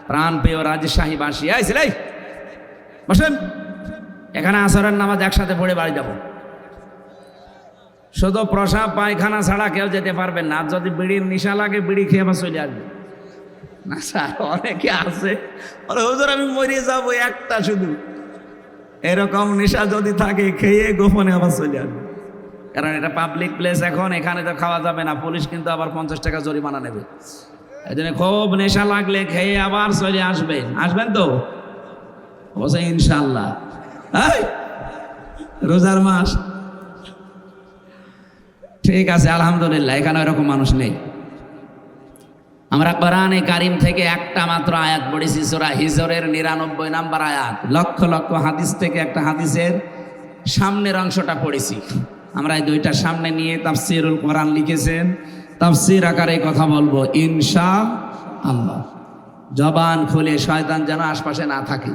প্রাণপ্রিয় রাজশাহীবাসী, আইছিলাই বসেন। এখানে আসরের নামাজ একসাথে পড়ে বাড়ি যাব। শুধু প্রসাব পায়খানা ছাড়া কেউ যেতে পারবেন না। আর যদি বিড়ির নেশা লাগে, বিড়ি খেয়ে আবার চলে আসবে না। স্যার অনেকে আছে, হুজুর আমি মরে যাবো একটা শুধু, এরকম নেশা যদি থাকে, খেয়ে গোপনে আবার চলে আসবে। কারণ এটা পাবলিক প্লেস, এখন এখানে তো খাওয়া যাবে না, পুলিশ কিন্তু আবার 50 টাকা জরিমানা নেবে। এই জন্য খুব নেশা লাগলে খেয়ে আবার চলে আসবেন তো অবশ্যই ইনশাল্লাহ। রোজার মাস, ঠিক আছে আলহামদুলিল্লাহ, এখানে এরকম মানুষ নেই। আমরা কোরআনে কারিম থেকে একটা মাত্র আয়াত পড়েছি, সূরা হিজরের 99 নম্বর আয়াত। লক্ষ লক্ষ হাদিস থেকে একটা হাদিসের সামনের অংশটা পড়েছি। আমরা এই দুইটা সামনে নিয়ে তাফসিরুল কোরআন লিখেছেন, তাফসির আকারে কথা বলবো ইনশাআল্লাহ। জবান খুলে, শয়তান যেন আশপাশে না থাকে,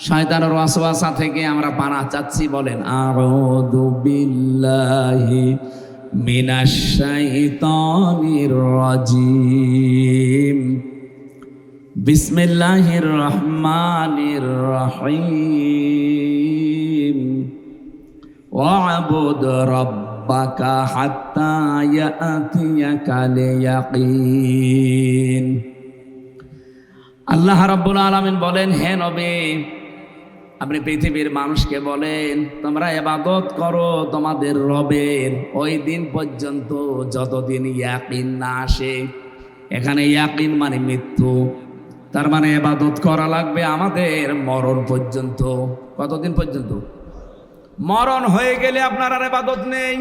শয়তানের ওয়াসওয়াসা থেকে আমরা পানাহ চাচ্ছি। বলেন আউযু বিল্লাহি মিনাশ শাইতানির রাজিম, বিসমিল্লাহির রহমানির রহিম, ওয়া'বুদ রাব্বাকা হাত্তা ইয়াতিয়াকাল ইয়াকিন। আল্লাহ রাব্বুল আলামিন বলেন, হে নবী, আপনি পৃথিবীর মানুষকে বলেন তোমরা ইবাদত করো তোমাদের রবের ওই দিন পর্যন্ত যতদিন ইয়াকিন না আসে। এখানে ইয়াকিন মানে মৃত্যু, তার মানে ইবাদত করা লাগবে আমাদের মরণ পর্যন্ত। কতদিন পর্যন্ত? মরণ হয়ে গেলে আপনার আর ইবাদত নেই।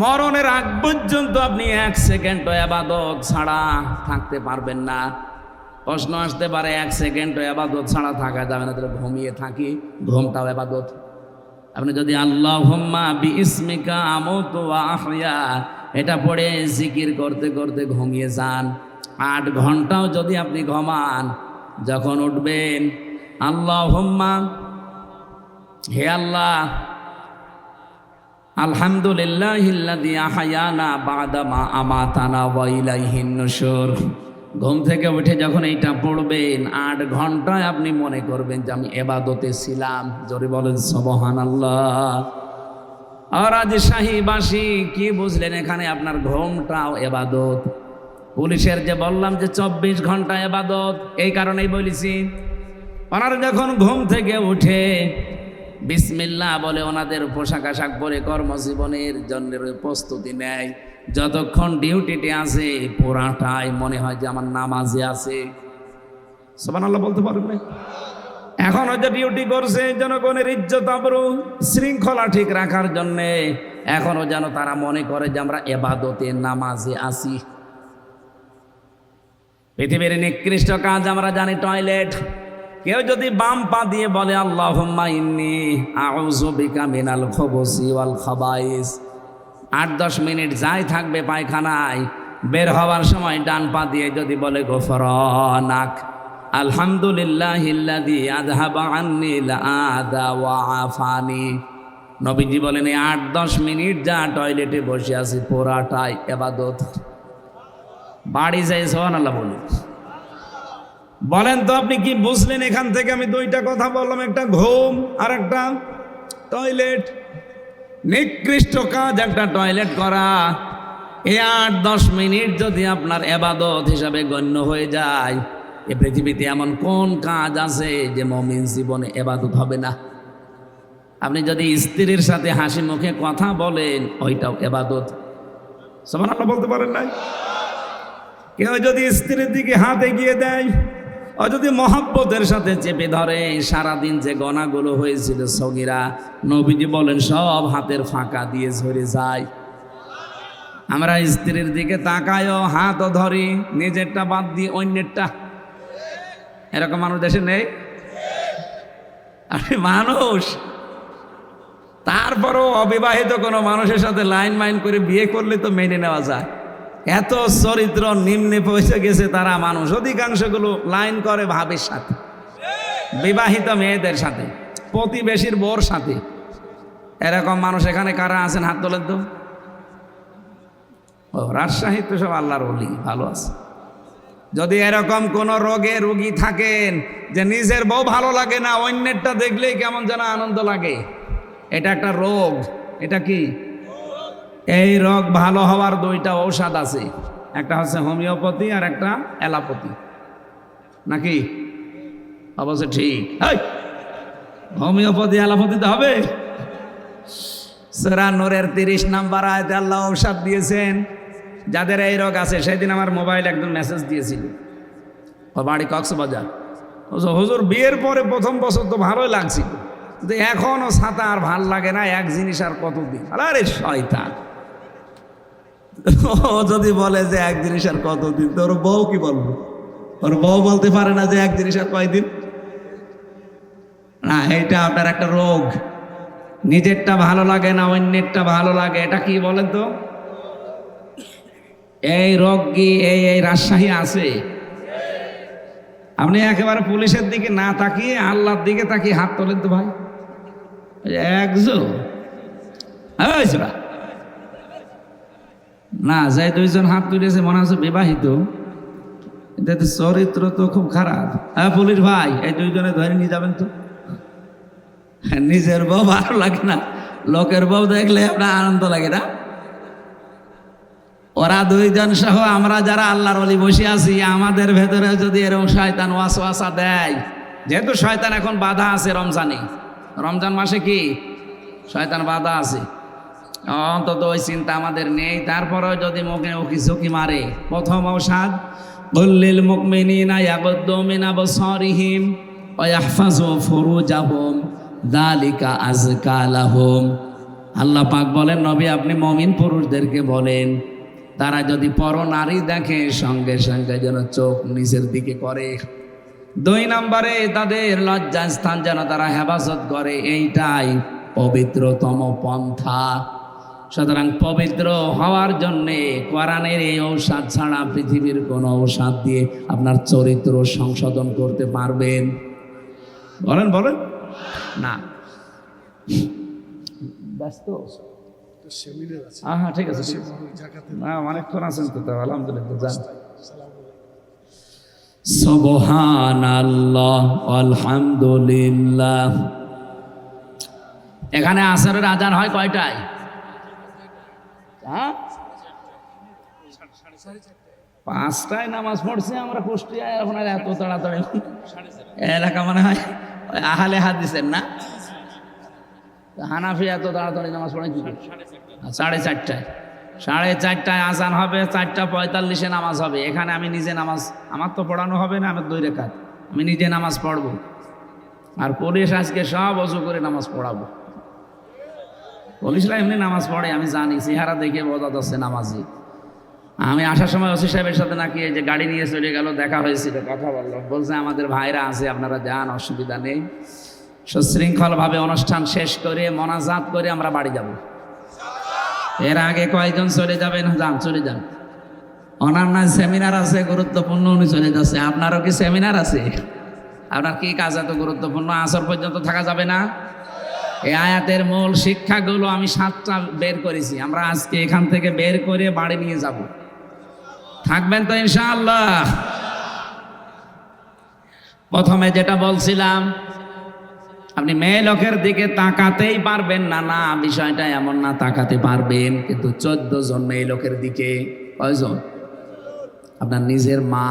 মরণের আগ পর্যন্ত আপনি 1 সেকেন্ড ইবাদত ছাড়া থাকতে পারবেন না। প্রশ্ন আসতে পারে 1 সেকেন্ড ইবাদত ছাড়া থাকা যাবে না, তাহলে ঘুমিয়ে থাকি, ঘুমটাও ইবাদত। আপনি যদি আল্লাহুম্মা বিইসমিকা আমুতু ওয়া আহইয়া এটা পড়ে জিকির করতে করতে ঘুমিয়ে যান, 8 ঘন্টাও যদি আপনি ঘুমান, যখন উঠবেন আল্লাহুম্মা, হে আল্লাহ, আলহামদুলিল্লাহিল্লাযী আহয়ানা বা'দা মা আমাতানা ওয়া ইলাইহিন নুশুর। ঘুম থেকে উঠে যখন এইটা পড়বেন 8 ঘন্টায় আপনি মনে করবেন যে আমি ইবাদতে ছিলাম। জোরে বলেন সুবহানাল্লাহ। আর আজ শাহীবাসী কি বুঝলেন? এখানে আপনার ঘুমটাও ইবাদত। পুলিশের যে বললাম যে 24 ঘন্টা ইবাদত, এই কারণেই বলেছি ওনারা যখন ঘুম থেকে উঠে বিসমিল্লাহ বলে ওনাদের পোশাক আশাক পরে কর্মজীবনের জন্য প্রস্তুতি নেয়, যতক্ষণ ডিউটিতে আছে পুরাটাই মনে হয় যে আমার নামাজে আছে। সুবহানাল্লাহ বলতে পারবেন? এখন হয়তো ডিউটি করছে জনগণের ইজ্জত আবরু শৃঙ্খলা ঠিক রাখার জন্যে, এখনো যেন তারা মনে করে যে আমরা ইবাদতে নামাজে আছি। পৃথিবীর নিকৃষ্ট কাজ আমরা জানি টয়লেট। কেউ যদি বাম পা দিয়ে বলে আল্লাহুম্মা ইন্নী আউযু বিকা মিনাল খুবুসি ওয়াল খাবাইস, 8-10 মিনিট যাই থাকবে পায়খানায়, বের হওয়ার সময় ডান পা দিয়ে যদি বলে গফরানাক আলহামদুলিল্লাহিল্লাযী আযহাবা আন্নিল আযা ওয়া আফানি। নবীজি বলেন এই 8-10 মিনিট যা টয়লেটে বসে আছি পুরাটাই ইবাদত। বাড়ি যাই সুবহানাল্লাহ বলুন। বলেন তো আপনি কি বুঝলেন এখান থেকে? আমি 2টা কথা বললাম, একটা ঘুম আর একটা টয়লেট। নিকৃষ্ট কাজ একটা টয়লেট করা। এই 8-10 মিনিট যদি আপনার ইবাদত হিসাবে গণ্য হয়ে যায়, এ পৃথিবীতে এমন কোন কাজ আছে যে মুমিন জীবনে ইবাদত হবে না? আপনি যদি স্ত্রীর সাথে হাসি মুখে কথা বলেন, ওইটাও ইবাদত। সুবহানাল্লাহ বলতে পারেন না? কেউ যদি স্ত্রীর দিকে হাত এগিয়ে দেয়, ও যদি মহব্বতের সাথে চেপে ধরে, সারাদিন যে গনাগুলো হয়েছিল সগীরা, নবীজি বলেন সব হাতের ফাঁকা দিয়ে ঝরে যায়। আমরা স্ত্রীর দিকে তাকায়ও, হাতও ধরি, নিজেরটা বাদ দিয়ে অন্যেরটা। এরকম মানুষ দেশে নেই? আরে মানুষ। তারপরও অবিবাহিত কোনো মানুষের সাথে লাইন মাইন করে বিয়ে করলে তো মেনে নেওয়া যায়। এত চরিত্র নিম্নে পৌঁছে গেছে তারা মানুষ, অধিকাংশগুলো লাইন করে ভাবের সাথে, বিবাহিত মেয়েদের সাথে, প্রতিবেশীর বউর সাথে। এরকম মানুষ এখানে কারা আছেন? হাত তোলেন তো। ও রাজশাহী তো সব আল্লাহর ওলি, ভালো আছে। যদি এরকম কোন রোগে রোগী থাকেন যে নিজের বউ ভালো লাগে না, অন্যেরটা দেখলেই কেমন যেন আনন্দ লাগে, এটা একটা রোগ। এটা কি? এই রোগ ভালো হওয়ার 2টা ঔষধ আছে, একটা হচ্ছে হোমিওপ্যাথি আর একটা অ্যালোপ্যাথি। নাকি? অবশ্য ঠিক। হোমিওপ্যাথি অ্যালোপ্যাথিতে হবে? সূরা নূরের 30 নম্বর আয়াতে আল্লাহ ঔষধ দিয়েছেন যাদের এই রোগ আছে। সেদিন আমার মোবাইল একজন মেসেজ দিয়েছিল, ও বাড়ি কক্সবাজার। হুজুর বিয়ের পরে প্রথম বছর তো ভালোই লাগছিল, কিন্তু এখনও ছাতা আর ভাল লাগে না, এক জিনিস আর কতদিন। আরে শয়তান, ও যদি বলে যে এক জিনিস আর কতদিন, তো ওর বউ কি বলবো? ওর বউ বলতে পারে না যে এক জিনিস আর কয়দিন। না, এটা আপনার একটা রোগ। নিজেরটা ভালো লাগে না, অন্যেরটা ভালো লাগে। এটা কি বলেন তো? এই রোগ কি এই রাজশাহী আছে? আপনি একেবারে পুলিশের দিকে না তাকিয়ে আল্লাহর দিকে তাকিয়ে হাত তোলেন তো ভাই। একজন না যাই 2জন হাত তুলেছে, মনে হচ্ছে বিবাহিত। চরিত্র তো খুব খারাপ। হ্যাঁ পুলিশ ভাই, এই 2জনে ধরে নিয়ে যাবেন তো। নিজের বউ ভালো লাগে না, লোকের বউ দেখলে আপনার আনন্দ লাগে না? ওরা দুইজন সহ আমরা যারা আল্লাহর ওলি বসে আছি, আমাদের ভেতরে যদি এরকম শয়তান ওয়াসওয়াসা দেয়, যেহেতু শয়তান এখন বাধা আছে রমজানে, রমজান মাসে কি শয়তান বাধা আছে, অন্তত ওই চিন্তা আমাদের নেই। তারপরেও যদি মুখে উকি ঝুঁকি মারে, প্রথম ঔষধ কুল্লিল মুমিনিনা ইয়াগুদ্দু মিন আবসারিহিম ওয়া ইয়াহফাযু ফুরুজাহুম যালিকা আযকা লাহুম। আল্লাহ পাক বলেন, নবী আপনি মুমিন পুরুষদেরকে বলেন তারা যদি পর নারী দেখে সঙ্গে সঙ্গে যেন চোখ নিচের দিকে করে। 2 নম্বরে তাদের লজ্জা স্থান যেন তারা হেফাজত করে, এইটাই পবিত্রতম পন্থা। সুতরাং পবিত্র হওয়ার জন্যে কোরআনের এই ঔষধ ছাড়া পৃথিবীর কোনো ঔষধ দিয়ে আপনার চরিত্র সংশোধন করতে পারবেন? বলেন বলেন না। ব্যস্ত? হ্যাঁ ঠিক আছে, না অনেকক্ষণ আছেন তো, আলহামদুলিল্লাহ যান। সুবহানাল্লাহ আলহামদুলিল্লাহ। এখানে আসরের আজান হয় কয়টায়? হ্যাঁ 5টায় নামাজ পড়ছি আমরা কুষ্টিয়ায়, এখন আর এত তাড়াতাড়ি এলাকা মনে হয় আহলে হাদিসের না, হানাফি এত তাড়াতাড়ি নামাজ পড়ে কি? 4:30টায়, 4:30টায় আজান হবে, 4:45-এ নামাজ হবে। এখানে আমি নিজে নামাজ, আমার তো পড়ানো হবে না, আমার 2 রাকাত, আমি নিজে নামাজ পড়বো। আর পুলিশ আজকে সব অজু করে নামাজ পড়াবো। পুলিশরা এমনি নামাজ পড়ে, আমি জানি, চেহারা দেখে বোঝা যাচ্ছে নামাজি। আমি আসার সময় ওসি সাহেবের সাথে নাকি এই যে গাড়ি নিয়ে চলে গেল, দেখা হয়েছিল, কথা বললো, বলছে আমাদের ভাইরা আছে, আপনারা যান, অসুবিধা নেই। সুশৃঙ্খলভাবে অনুষ্ঠান শেষ করে মোনাজাত করে আমরা বাড়ি যাব। এর আগে কয়েকজন চলে যাবেন? যান, চলে যান। ওনার না সেমিনার আছে গুরুত্বপূর্ণ, উনি চলে যাচ্ছে। আপনারও কি সেমিনার আছে? আপনার কি কাজ এত গুরুত্বপূর্ণ? আসর পর্যন্ত থাকা যাবে না? এই আয়াতের মূল শিক্ষাগুলো আমি 7টা বের করেছি, আমরা আজকে এখান থেকে বের করে বাড়ি নিয়ে যাব। থাকবেন তো ইনশাআল্লাহ? প্রথমে যেটা বলছিলাম, আপনি মেয়ে লোকের দিকে তাকাতেই পারবেন না, না বিষয়টা এমন না, তাকাতে পারবেন, কিন্তু 14 জন মেয়ে লোকের দিকে। কয়জন? আপনার নিজের মা,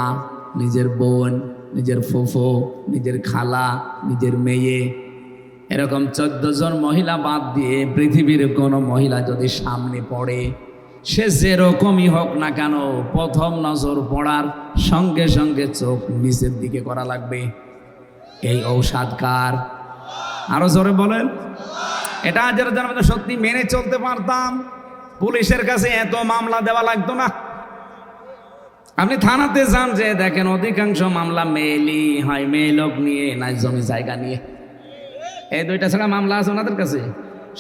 নিজের বোন, নিজের ফুফু, নিজের খালা, নিজের মেয়ে, এরকম 14 জন মহিলা বাদ দিয়ে পৃথিবীর কোনো মহিলা যদি সামনে পড়ে, সে যেরকমই হোক না কেন, প্রথম নজর পড়ার সঙ্গে সঙ্গে চোখ নিচের দিকে করা লাগবে। এই ঔষধ কার? আরো জোরে বলেন। এটা যারা যারা সত্যি মেনে চলতে পারতাম, পুলিশের কাছে এত মামলা দেওয়া লাগতো না। আপনি থানাতে যান, যে দেখেন অধিকাংশ মামলা মেয়েলি হয়, মেয়ে লোক নিয়ে, না জমি জায়গা নিয়ে। এই 2টা ছাড়া মামলা আছে ওনাদের কাছে,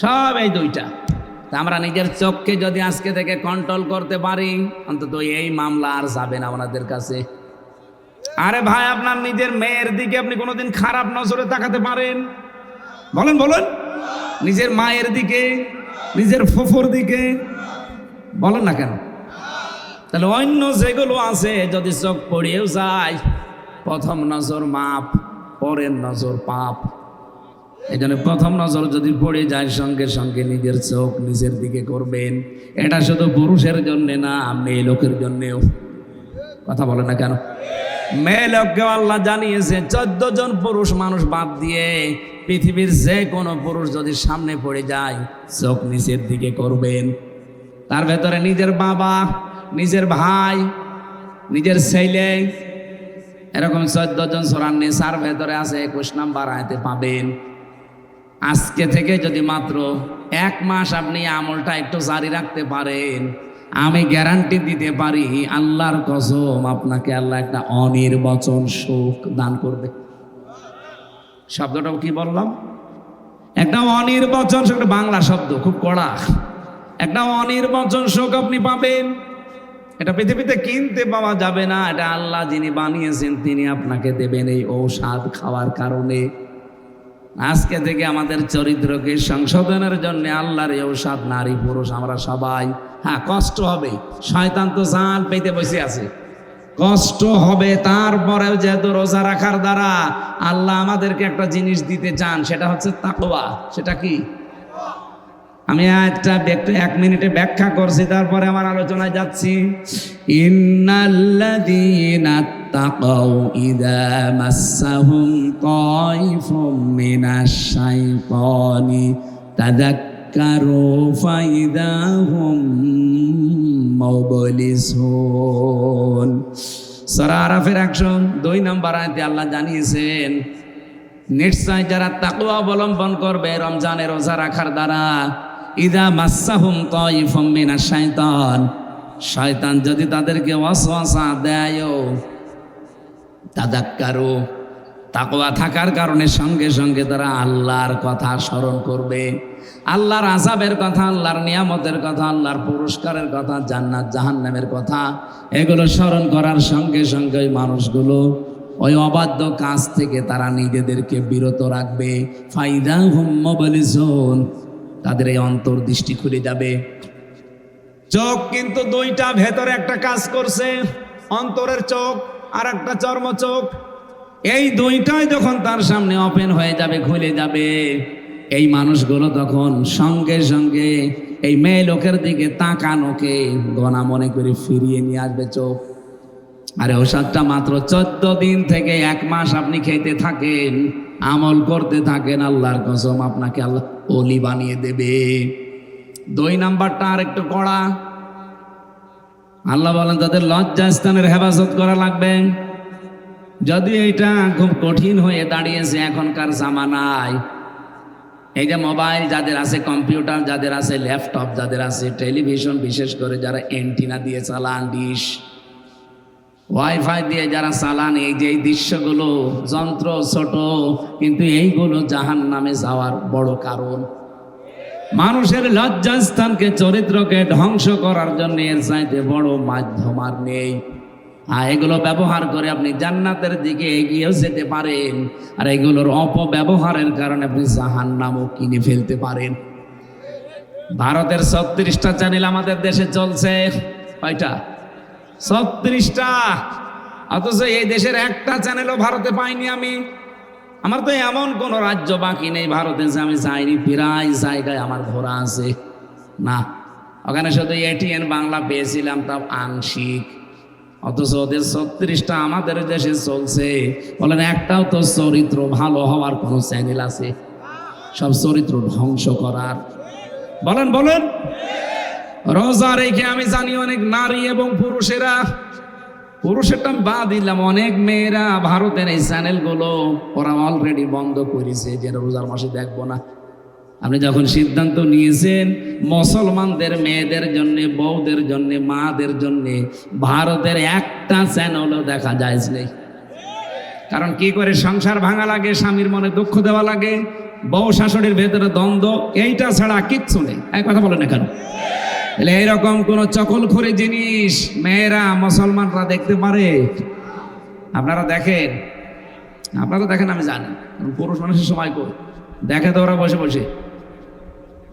সব এই 2টা। তা আমরা নিজের চোখকে যদি আজকে থেকে কন্ট্রোল করতে পারি, অন্তত এই মামলা আর যাবে না ওনাদের কাছে। আরে ভাই, আপনার নিজের মেয়ের দিকে আপনি কোনোদিন খারাপ নজরে তাকাতে পারেন? বলেন বলেন। নিজের মায়ের দিকে, নিজের ফুফুর দিকে, বলেন না কেন? তাহলে অন্য যেগুলো আছে যদি চোখ পড়িয়েও যায়, প্রথম নজর মাপ, পরের নজর পাপ। এই জন্য প্রথম নজর যদি পড়ে যায়, সঙ্গে সঙ্গে নিজের চোখ নিজের দিকে করবেন। এটা শুধু পুরুষের জন্য না, মেয়ে লোকের জন্যেও। কথা বলে না কেন? মেয়ে লোককে আল্লাহ জানিয়েছে 14 জন পুরুষ মানুষ বাদ দিয়ে পৃথিবীর যে কোনো পুরুষ যদি সামনে পড়ে যায়, চোখ নিচের দিকে করবেন। তার ভেতরে নিজের বাবা, নিজের ভাই, নিজের ছেলে, এরকম 14 জন সূরা নিসার ভেতরে আছে, 21 নম্বর আয়াতে পাবেন। আজকে থেকে যদি মাত্র 1 মাস আপনি আমলটা একটু জারি রাখতে পারেন, আমি গ্যারান্টি দিতে পারি, আল্লাহর কসম, আপনাকে আল্লাহ একটা অনির্বচন সুখ দান করবে। শব্দটাও কি বললাম? একটা অনির্বচন সুখ, বাংলা শব্দ, খুব কড়া। একটা অনির্বচন সুখ আপনি পাবেন। এটা পৃথিবীতে কিনতে পাওয়া যাবে না, এটা আল্লাহ যিনি বানিয়েছেন তিনি আপনাকে দেবেন এই ঔষধ খাওয়ার কারণে। আজকে থেকে আমাদের চরিত্রকে সংশোধনের জন্য আল্লাহর এই ঔষধ, নারী পুরুষ আমরা সবাই। হ্যাঁ, কষ্ট হবে, শয়তান তো জাল পেতে বসে আছে, কষ্ট হবে। তারপরেও যেহেতু রোজা রাখার দ্বারা আল্লাহ আমাদেরকে একটা জিনিস দিতে চান, সেটা হচ্ছে তাকওয়া। সেটা কি? আমি একটা একটু 1 মিনিটে ব্যাখ্যা করছি, তারপরে আমার আলোচনায় যাচ্ছি। ইন্নাল্লাযীনা তাকাউ ইযা মাসসাহুম তাইফুম মিনাশ শাইতানি তাযাক্কারু ফাইদা হুম মুবলিসুন। সূরা আরাফের 102 নম্বর আয়াতে আল্লাহ জানিয়েছেন, নিশ্চয় যারা তাকওয়া অবলম্বন করবে রমজানের রোজা রাখার দ্বারা, ইদা মাসসাহুম তাইফুম মিনাশ শাইতান, শয়তান যদি তাদেরকে ওয়াসওয়াসা দেয়, তাযাক্কারু, তাকওয়া থাকার কারণে সঙ্গে সঙ্গে তারা আল্লাহর কথা স্মরণ করবে, আল্লাহর আযাবের কথা, আল্লাহর নিয়ামতের কথা, আল্লাহর পুরস্কারের কথা, জান্নাত জাহান্নামের কথা, এগুলো স্মরণ করার সঙ্গে সঙ্গে ওই মানুষগুলো ওই অবাধ্য কাজ থেকে তারা নিজেদেরকে বিরত রাখবে। ফাইদা হুম মুবলিসুন, তাদের এই অন্তর্দৃষ্টি খুলে যাবে। চোখ কিন্তু দুইটা, ভেতরে একটা কাজ করছে, অন্তরের চোখ আর একটা চর্ম চোখ। এই দুইটাই যখন তার সামনে ওপেন হয়ে যাবে, খুলে যাবে, এই মানুষগুলো তখন সঙ্গে সঙ্গে এই মেয়ে লোকের দিকে তাকানোকে গোনা মনে করে ফিরিয়ে নিয়ে আসবে চোখ। আরে ওষুধটা মাত্র 14 দিন থেকে 1 মাস আপনি খেতে থাকেন, আমল করতে থাকেন, আল্লাহর কসম আপনাকে আল্লাহ ওলি বানিয়ে দেবে। 2 নাম্বারটা আর একটু কড়া। আল্লাহ বলেন তাদের লজ্জাস্থানের হেফাজত করা লাগবে। যদি এটা খুব কঠিন হয়ে দাঁড়িয়েছে এখনকার জামানায়, এই যে মোবাইল যাদের আছে, কম্পিউটার যাদের আছে, ল্যাপটপ যাদের আছে, টেলিভিশন বিশেষ করে যারা এন্টিনা দিয়ে চালান, ডিশ ওয়াইফাই দিয়ে যারা চালান, এই যে এই দৃশ্যগুলো যন্ত্র ছোট, কিন্তু এইগুলো জাহান্নামে যাওয়ার বড় কারণ। মানুষের লজ্জাস্থানকে, চরিত্রকে ধ্বংস করার জন্য এর চাইতে বড় মাধ্যম আর নেই। এগুলো ব্যবহার করে আপনি জান্নাতের দিকে এগিয়েও যেতে পারেন, আর এগুলোর অপব্যবহারের কারণে আপনি জাহান্নামও কিনে ফেলতে পারেন। ভারতের 36টা চ্যানেল আমাদের দেশে চলছে। কয়টা? 36টা। অথচ এই দেশের একটা চ্যানেলও ভারতে পাইনি আমি। আমার তো এমন কোন রাজ্য বাকি নেই ভারতে যে আমি যাইনি, প্রায় জায়গায় আমার ঘোরা আছে। না, ওখানে শুধু এটিএন বাংলা পেয়েছিলাম, তাও আংশিক। অথচ ওদের 36টা আমাদের দেশে চলছে। বলেন একটাও তো চরিত্র ভালো হওয়ার কোন চ্যানেল আছে? সব চরিত্র ধ্বংস করার। বলেন বলেন। রোজা রেখে আমি জানি অনেক নারী এবং পুরুষেরা, পুরুষেরটা বাদ দিলাম, অনেক মেয়েরা ভারতের এই চ্যানেলগুলো ওরা অলরেডি বন্ধ করেছে, যে রোজার মাসে দেখবো না। আপনি যখন সিদ্ধান্ত নিয়েছেন মুসলমানদের মেয়েদের জন্য, বউদের জন্য, মাদের জন্য ভারতের একটা চ্যানেলও দেখা যায় নেই। কারণ কি করে সংসার ভাঙা লাগে, স্বামীর মনে দুঃখ দেওয়া লাগে, বউ শাশুড়ির ভেতরে দ্বন্দ্ব, এইটা ছাড়া কিচ্ছু নেই। এক কথা বলেন না কেন? তাহলে এইরকম কোন চকলখড়ি জিনিস মেয়েরা, মুসলমানরা দেখতে পারে? আপনারা দেখেন? আপনারা দেখেন? আমি জানি পুরুষ মানুষের সময় কই দেখে তো ওরা বসে বসে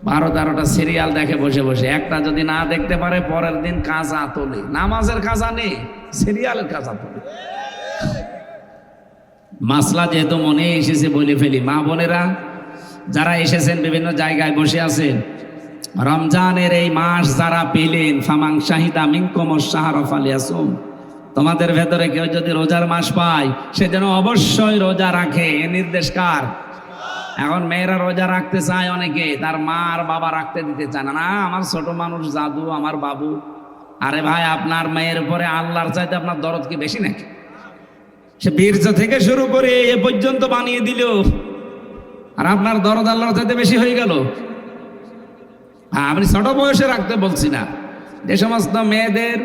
12-13টা সিরিয়াল দেখে বসে বসে। একটা যদি না দেখতে পারে পরের দিন কাজা তোলে। নামাজের কাজা নেই, সিরিয়ালের কাজা তোলে। মাসলা যেহেতু মনে এসেছে বলে ফেলি, মা বোনেরা যারা এসেছেন বিভিন্ন জায়গায় বসে আছেন, রমজানের এই মাস যারা পেলেন, ফামাং শাহিদা মিনকুমুশ শাহরা ফালিয়াসুম, তোমাদের ভেতরে কেউ যদি রোজার মাস পায় সে যেন অবশ্যই রোজা রাখে। এ নির্দেশ কার? এখন মেয়েরা রোজা রাখতে চায় অনেকে, তার মা আর বাবা রাখতে দিতে চায় না। না, আমার ছোট মানুষ, জাদু, আমার বাবু। আরে ভাই, আপনার মেয়ের উপরে আল্লাহর চাইতে আপনার দরদ কি বেশি নাকি? সে বীর্য থেকে শুরু করে এ পর্যন্ত বানিয়ে দিল, আর আপনার দরদ আল্লাহর চাইতে বেশি হয়ে গেল। আপনি ছোট বয়সে রাখতে বলছি না। যে সমস্ত মেয়েদের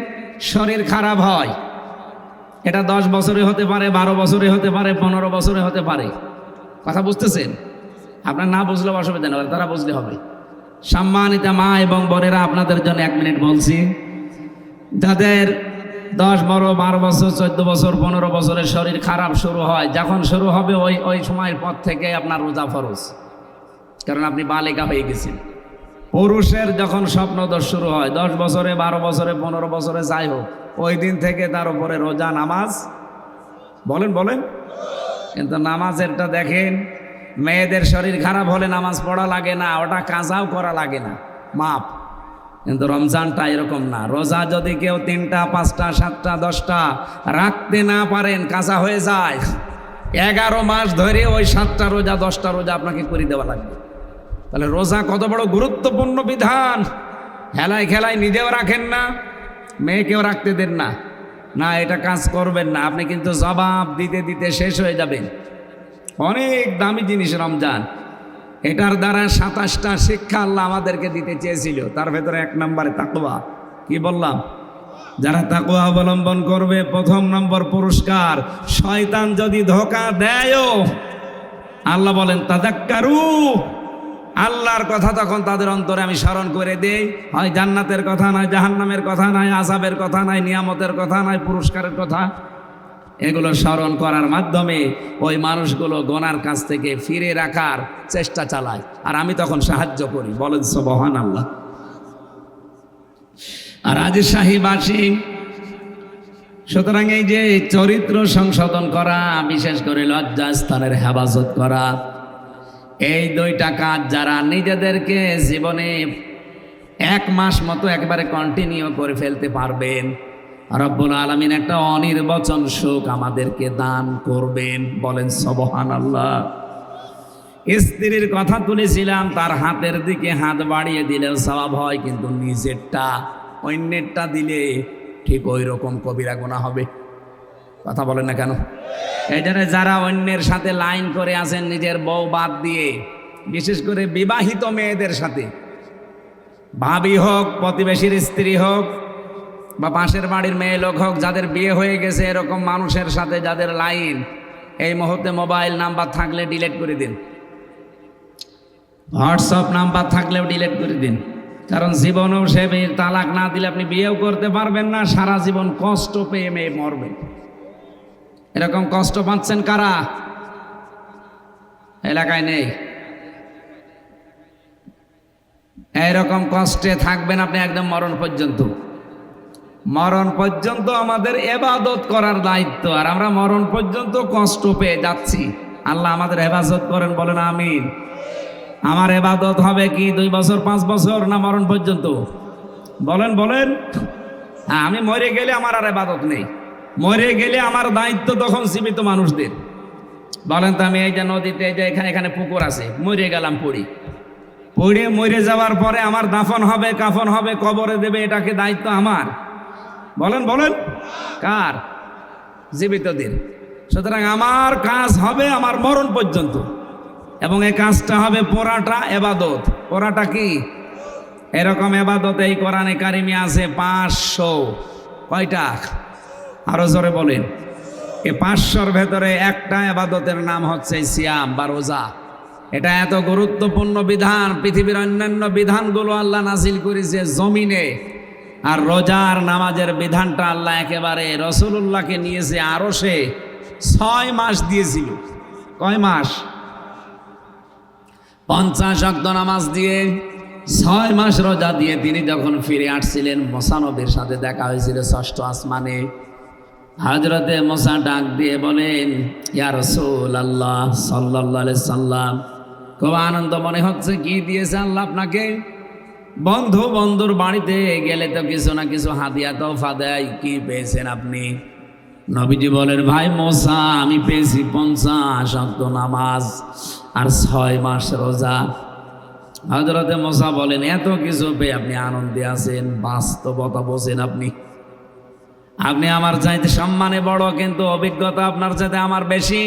শরীর খারাপ হয়, এটা 10 বছরে হতে পারে, 12 বছরে হতে পারে, 15 বছরে হতে পারে। কথা বুঝতেছেন? আপনার না বুঝলেও অসুবিধা নেই, তারা বুঝলে হবে। সম্মানিত মা এবং বোনেরা, আপনাদের জন্য 1 মিনিট বলছি। যাদের 10, 12 বছর, 14 বছর, 15 বছরের শরীর খারাপ শুরু হয়, যখন শুরু হবে ওই সময়ের পর থেকে আপনার রোজা ফরজ, কারণ আপনি বালিকা হয়ে গেছেন। পুরুষের যখন স্বপ্নদোষ শুরু হয় 10 বছরে, 12 বছরে, 15 বছরে, যাই হোক, ওই দিন থেকে তার উপরে রোজা, নামাজ। বলেন বলেন। কিন্তু নামাজেরটা দেখেন, মেয়েদের শরীর খারাপ হলে নামাজ পড়া লাগে না, ওটা কাজাও করা লাগে না, মাপ। কিন্তু রমজানটা এরকম না। রোজা যদি কেউ 3টা 5টা 7টা 10টা রাখতে না পারেন, কাজা হয়ে যায়। 11 মাস ধরে ওই 7টা রোজা 10টা রোজা আপনাকে করে দেওয়া লাগবে। তাহলে রোজা কত বড় গুরুত্বপূর্ণ বিধান। হেলায় খেলায় নিজেও রাখেন না, মেয়েকেও রাখতে দেন না, না এটা কাজ করবেন না। আপনি কিন্তু জবাব দিতে দিতে শেষ হয়ে যাবেন। অনেক দামি জিনিস রমজান। এটার দ্বারা 27টা শিক্ষা আল্লাহ আমাদেরকে দিতে চেয়েছিল। তার ভেতরে 1 নম্বরে তাকওয়া। কি বললাম? যারা তাকওয়া অবলম্বন করবে, 1 নম্বর পুরস্কার। শয়তান যদি ধোঁকা দেয়ও, আল্লাহ বলেন তাযাক্কারু, আল্লাহর কথা তখন তাদের অন্তরে আমি স্মরণ করে দেই। হয় জান্নাতের কথা নয়, জাহান্নামের কথা নয়, আযাবের কথা নয়, নিয়ামতের কথা নয়, পুরস্কারের কথা। এগুলো স্মরণ করার মাধ্যমে ওই মানুষগুলো গুনার কাছ থেকে ফিরে রাখার চেষ্টা চালায়, আর আমি তখন সাহায্য করি। বলেন সুবহানাল্লাহ। আর রাজশাহীবাসী, সুতরাং এই যে চরিত্র সংশোধন করা, বিশেষ করে লজ্জাস্থানের হেফাজত করা, এই 2টা কাজ যারা নিজেদেরকে জীবনে 1 মাস মতো একবারে কন্টিনিউ করে ফেলতে পারবেন, রব্বুল আলামিন একটা অনির্বচন সুখ আমাদেরকে দান করবেন। বলেন সুবহানাল্লাহ। স্ত্রীর কথা তুলেছিলাম, তার হাতের দিকে হাত বাড়িয়ে দিলেও সওয়াব হয়, কিন্তু নিজেরটা অন্যেরটা দিলে ঠিক ওই রকম কবিরা গুনাহ হবে। কথা বলেন না কেন? এই জন্য যারা অন্যের সাথে লাইন করে আছেন নিজের বউ বাদ দিয়ে, বিশেষ করে বিবাহিত মেয়েদের সাথে, ভাবি হোক, প্রতিবেশীর স্ত্রী হোক, বা পাশের বাড়ির মেয়ে লোক হোক, যাদের বিয়ে হয়ে গেছে, এরকম মানুষের সাথে যাদের লাইন, এই মুহূর্তে মোবাইল নাম্বার থাকলে ডিলিট করে দিন, হোয়াটসঅ্যাপ নাম্বার থাকলেও ডিলিট করে দিন। কারণ জীবনেও সে তালাক না দিলে আপনি বিয়েও করতে পারবেন না, সারা জীবন কষ্ট পেয়ে মেয়ে মরবে। এরকম কষ্ট পাচ্ছেন কারা? এলাকায় নেই? এরকম কষ্টে থাকবেন আপনি একদম মরণ পর্যন্ত। মরণ পর্যন্ত আমাদের ইবাদত করার দায়িত্ব, আর আমরা মরণ পর্যন্ত কষ্ট পেয়ে যাচ্ছি। আল্লাহ আমাদের হেফাজত করেন, বলেন আমিন। আমার ইবাদত হবে কি 2 বছর 5 বছর, না মরণ পর্যন্ত? বলেন বলেন। হ্যাঁ, আমি মরে গেলে আমার আর ইবাদত নেই। মরে গেলে আমার দায়িত্ব তখন জীবিত মানুষদের। বলেন তো, আমি এই যে নদীতে, এই যে এখানে পুকুর আছে, মরে গেলাম, পড়ে মরে যাওয়ার পরে আমার দাফন হবে, কাফন হবে, কবরে দেবে, এটাকে দায়িত্ব আমার? বলেন বলেন। কার? জীবিতদের। সুতরাং আমার কাজ হবে আমার মরণ পর্যন্ত, এবং এই কাজটা হবে পুরাটা ইবাদত। পুরাটা কি? এরকম ইবাদত এই কোরআনে কারিমে আছে 500। কয়টা? আরো জোরে বলেন। এই 500-র ভেতরে একটা ইবাদতের নাম হচ্ছে সিয়াম বা রোজা। এটা এত গুরুত্বপূর্ণ বিধান, পৃথিবীর অন্যান্য বিধানগুলো আল্লাহ নাজিল করেছে জমিনে, আর রোজার নামাজের বিধানটা আল্লাহ একেবারে রাসূলুল্লাহকে নিয়েছে আরশে। 6 মাস দিয়েছিল। কয় মাস? 50 ওয়াক্ত নামাজ দিয়ে, 6 মাস রোজা দিয়ে তিনি যখন ফিরে আসছিলেন, মুসা নবীর সাথে দেখা হয়েছিল 6ষ্ঠ আসমানে। হযরতে মুসা ডাক দিয়ে বলেন, ইয়া রাসূলুল্লাহ সাল্লাল্লাহু আলাইহি সাল্লাম, খুব আনন্দ মনে হচ্ছে। কি দিয়েছে আল্লাহ আপনাকে? বন্ধুর বাড়িতে গেলে তো কিছু না কিছু হাদিয়া তোফা দেয়, কি পেয়েছেন আপনি? নবীজি বলেন, ভাই মুসা, আমি পেয়েছি 50 ওয়াক্ত নামাজ আর 6 মাস রোজা। হযরতে মুসা বলেন, এত কিছু পেয়ে আপনি আনন্দে আছেন, বাস্তবতা বোঝেন আপনি। আপনি আমার চাইতে সম্মানে বড়, কিন্তু অভিজ্ঞতা আপনার চাইতে আমার বেশি।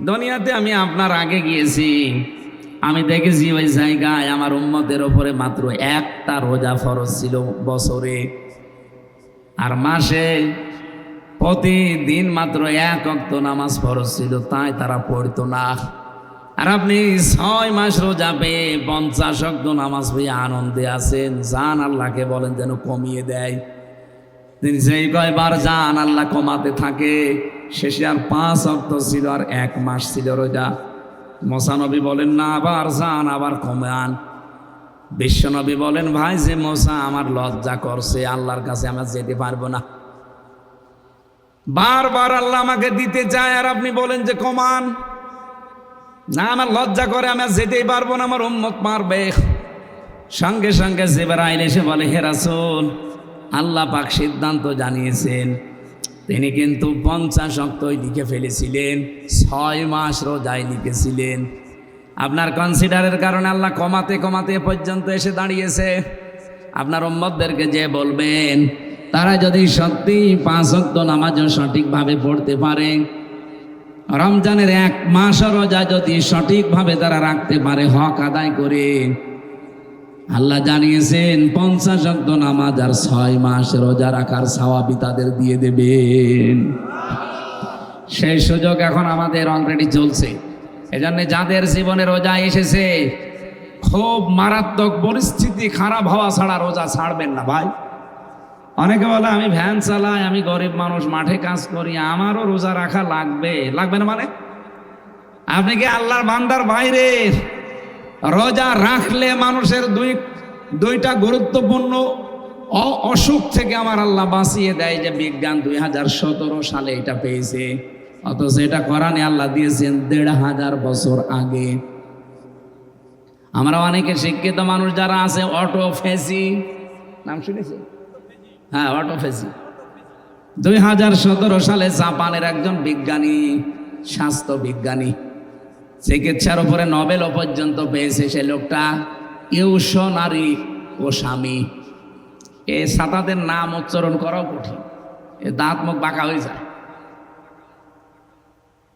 দুনিয়াতে আমি আপনার আগে গিয়েছি, আমি দেখেছি ওই জায়গায় আমার উম্মতের ওপরে মাত্র একটা রোজা ফরজ ছিল বছরে, আর মাসে প্রতিদিন মাত্র 1 ওয়াক্ত নামাজ ফরজ ছিল, তাই তারা পড়তো না। আর আপনি 6 মাস রোজা পেয়ে 50 ওয়াক্ত নামাজ পেয়ে আনন্দে আছেন। জান আল্লাহকে বলেন যেন কমিয়ে দেয়। তিনি সেই কয়বার যান আল্লাহ কমাতে থাকে। শেষে আর 5 ওয়াক্ত ছিল, আর 1 মাস ছিল রোজা। মুসা নবী বলেন, না, আবার যান, আবার কমান। বিশ্ব নবী বলেন, ভাই যে মুসা আমার লজ্জা করছে, আল্লাহর কাছে আমরা যেতে পারবো না। বারবার আল্লাহ আমাকে দিতে চায়, আর আপনি বলেন যে কমান। না, আমার লজ্জা করে, আমি আর যেতেই পারবো না, আমার উম্মত মারবে। সঙ্গে সঙ্গে জিবরাইল এসে বলে, হে রাসূল, আল্লাহ পাক সিদ্ধান্ত জানিয়েছেন। তিনি কিন্তু 50 ওয়াক্তই লিখে ফেলেছিলেন, 6 মাস রোজায় লিখেছিলেন। আপনার কনসিডারের কারণে আল্লাহ কমাতে কমাতে পর্যন্ত এসে দাঁড়িয়েছে। আপনার উম্মতদেরকে যে বলবেন, তারা যদি সত্যি 5 ওয়াক্ত নামাজও সঠিকভাবে পড়তে পারে, রমজানের 1 মাস রোজা যদি সঠিকভাবে তারা রাখতে পারে, হক আদায় করে, আল্লাহ জানিয়েছেন 50 ওয়াক্ত নামাজ আর 6 মাস রোজা রাখার সওয়াবই তাদের দিয়ে দেবেন। সেই সুযোগ এখন আমাদের অলরেডি চলছে। এজন্য যাদের জীবনে রোজা এসেছে, খুব মারাত্মক পরিস্থিতি খারাপ হওয়া ছাড়া রোজা ছাড়বেন না ভাই। অনেকে বলে, আমি ভ্যান চালাই, আমি গরিব মানুষ, মাঠে কাজ করি, আমারও রোজা রাখা লাগবে। লাগবে না মানে? আপনি কি আল্লাহর বান্দার বাইরে? রোজা রাখলে মানুষের দুইটা গুরুত্বপূর্ণ অসুখ থেকে আমার আল্লাহ বাঁচিয়ে দেয়, যে বিজ্ঞান 2017 সালে এটা পেয়েছে, অথচ এটা কোরআনে আল্লাহ দিয়েছেন 1500 বছর আগে। আমরা অনেকে শিক্ষিত মানুষ যারা আছে, অটোফেজি নাম শুনেছে? হ্যাঁ, অটোফেজি 2017 সালে জাপানের একজন বিজ্ঞানী, স্বাস্থ্য বিজ্ঞানী, চিকিৎসার উপরে নোবেল পর্যন্ত পেয়েছে। সে লোকটা ইউশোনারি ওসামি। এই সাতাদের নাম উচ্চারণ করাও কঠিন, এ দাঁত মুখ বাঁকা হয়ে যায়।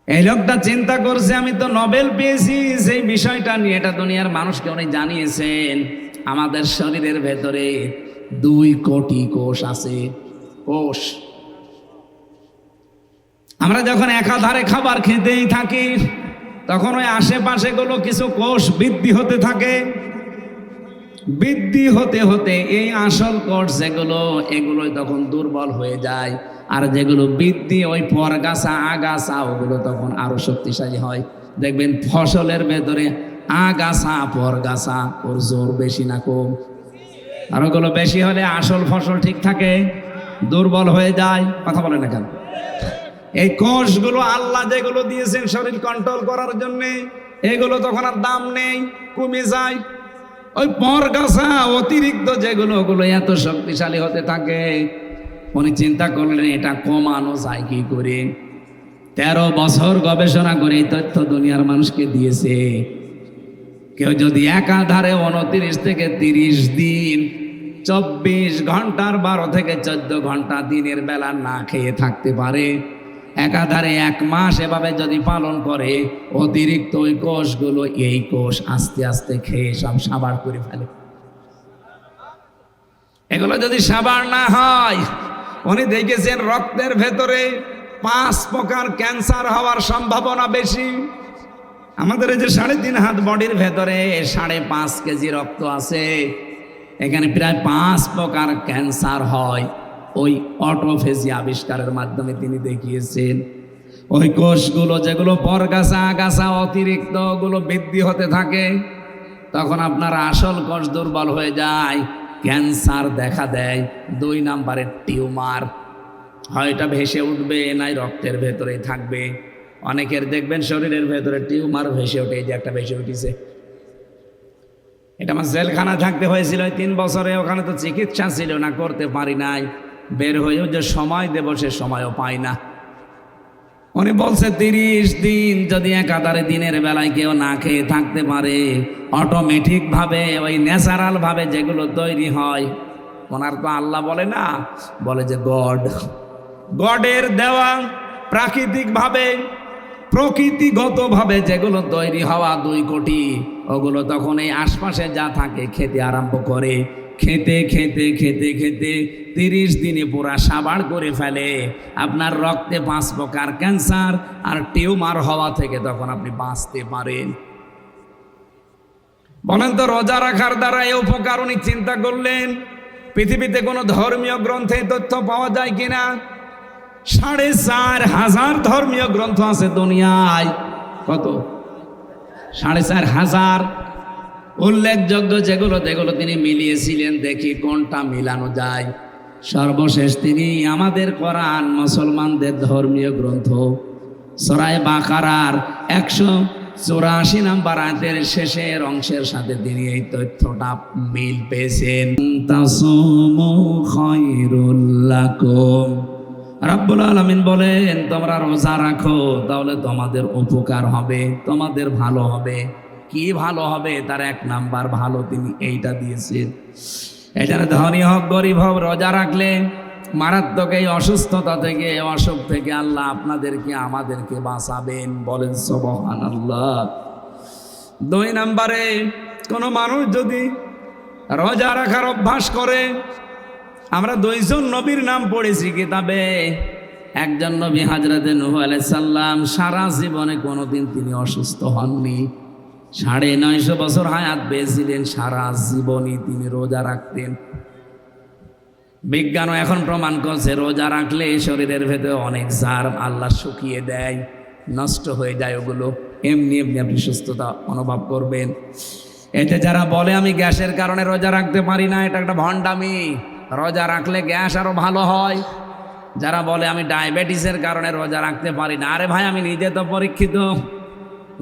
এই লোকটা চিন্তা করছে, আমি তো নোবেল পেয়েছি সেই বিষয়টা নিয়ে, এটা দুনিয়ার মানুষকে উনি জানিয়েছেন। আমাদের শরীরের ভেতরে 2 কোটি কোষ আছে। কোষ, আমরা যখন একাধারে খাবার খেতেই থাকি, তখন ওই আশেপাশে গুলো কিছু কোষ বৃদ্ধি হতে থাকে। বৃদ্ধি হতে হতে এই আসল কোষ যেগুলো, এগুলোই তখন দুর্বল হয়ে যায়। আর যেগুলো বৃদ্ধি, ওই পরগাছা আগাছা, ওগুলো তখন আরো শক্তিশালী হয়। দেখবেন ফসলের ভেতরে আগাছা পরগাছা, ওর জোর বেশি না কম? আর ওগুলো বেশি হলে আসল ফসল ঠিক থাকে, দুর্বল হয়ে যায়। কথা বলে না কেন? এই কোষগুলো আল্লাহ যেগুলো দিয়েছেন শরীর কন্ট্রোল করার জন্য, এগুলো তখন আর দাম নেই, কমে যায়। ওই পরগাছা অতিরিক্ত যেগুলো, ওগুলো এত শক্তিশালী হতে থাকে। উনি চিন্তা করলেন, এটা কমানো যায় কি করে। 13 বছর গবেষণা করে এই তথ্য দুনিয়ার মানুষকে দিয়েছে। কেউ যদি একাধারে 29 থেকে 30 দিন, 24 ঘন্টার 12 থেকে 14 ঘন্টা দিনের বেলা না খেয়ে থাকতে পারে, একাধারে 1 মাস এভাবে যদি পালন করে, অতিরিক্ত ওই কোষগুলো, এই কোষ আস্তে আস্তে খেয়ে সব সাবার করে ফেলে। এগুলো যদি সাবার না হয়, উনি দেখেছেন রক্তের ভেতরে 5 প্রকার ক্যান্সার হওয়ার সম্ভাবনা বেশি। আমাদের এই যে 3.5 হাত বডির ভেতরে 5.5 কেজি রক্ত আছে, এখানে প্রায় 5 প্রকার ক্যান্সার হয়। ওই অটোফেজি আবিষ্কারের মাধ্যমে তিনি দেখিয়েছেন। ওই কোষগুলো যেগুলো পরগাছা আগাছা অতিরিক্ত গুলো বৃদ্ধি হতে থাকে, তখন আপনার আসল কোষ দুর্বল হয়ে যায়, ক্যান্সার দেখা দেয়। 2 নম্বরের টিউমার, হয় এটা ভেসে উঠবে, নাই রক্তের ভেতরেই থাকবে। অনেকের দেখবেন শরীরের ভেতরে টিউমার ভেসে ওঠে। এই যে একটা ভেসে উঠেছে, এটা আমার জেলখানা থাকতে হয়েছিল 3 বছরে। ওখানে তো চিকিৎসা ছিল না, করতে পারি নাই। বের হয়েও যে সময় দেব, সে সময়ও পাই না। উনি বলছে 30 দিন যদি একাধারে দিনের বেলায় কেউ না খেয়ে থাকতে পারে, অটোমেটিক ভাবে, ওই ন্যাচারাল ভাবে যেগুলো তৈরি হয়, ওনার তো আল্লাহ বলে না, বলে যে গডের দেওয়া প্রাকৃতিক ভাবে, প্রকৃতিগতভাবে যেগুলো তৈরি হওয়া 2 কোটি, ওগুলো তখন এই আশপাশে যা থাকে খেতে আরম্ভ করে। খেতে খেতে খেতে খেতে 30 দিনে পুরা সাবাড় করে ফেলে। আপনার রক্তে 5 প্রকার ক্যান্সার আর টিউমার হওয়া থেকে তখন আপনি বাঁচতে পারেন। বলেন তো, রোজা রাখার দ্বারা এই উপকার উনি চিন্তা করলেন। পৃথিবীতে কোনো ধর্মীয় গ্রন্থে তথ্য পাওয়া যায় কিনা? 4,500 ধর্মীয় গ্রন্থ আছে দুনিয়ায়। কত? 4,500 উল্লেখযোগ্য যেগুলো তিনি মিলিয়েছিলেন, দেখি কোনটা মিলানো যায়। সর্বশেষ তিনি আমাদের কোরআন, মুসলমানদের ধর্মীয় গ্রন্থ, সূরা বাকারার 84 নম্বর আয়াতের শেষের অংশের সাথে তিনি এই তথ্যটা মিল পেয়েছেন। তাসুমু খায়রুল লাকুম, রাব্বুল আলামিন বলেন তোমরা রোজা রাখো তাহলে তোমাদের উপকার হবে, তোমাদের ভালো হবে। কি ভালো হবে? তার 1 নাম্বার ভালো তিনি এইটা দিয়েছেন। এখানে ধনী হোক গরিব হোক, রোজা রাখলে মারাত্মক এই অসুস্থতা থেকে, অসুখ থেকে আল্লাহ আপনাদেরকে আমাদেরকে বাঁচাবেন। বলেন সুবহানাল্লাহ। 2 নম্বরে, কোনো মানুষ যদি রোজা রাখার অভ্যাস করে, আমরা 2 জন নবীর নাম পড়েছি কিতাবে। একজন নবী হযরতে নূহ আলাইহিস সালাম, সারা জীবনে কোনোদিন তিনি অসুস্থ হননি। 950 বছর হায়াত পেয়েছিলেন, সারা জীবনই তিনি রোজা রাখতেন। বিজ্ঞানও এখন প্রমাণ করছে রোজা রাখলে শরীরের ভেতরে অনেক জার্ম আল্লাহ শুকিয়ে দেয়, নষ্ট হয়ে যায়। ওগুলো এমনি এমনি আপনি সুস্থতা অনুভব করবেন। এতে যারা বলে আমি গ্যাসের কারণে রোজা রাখতে পারি না, এটা একটা ভণ্ডামি। রোজা রাখলে গ্যাস আরো ভালো হয়। যারা বলে আমি ডায়াবেটিসের কারণে রোজা রাখতে পারি না, আরে ভাই আমি নিজে তো পরীক্ষিত।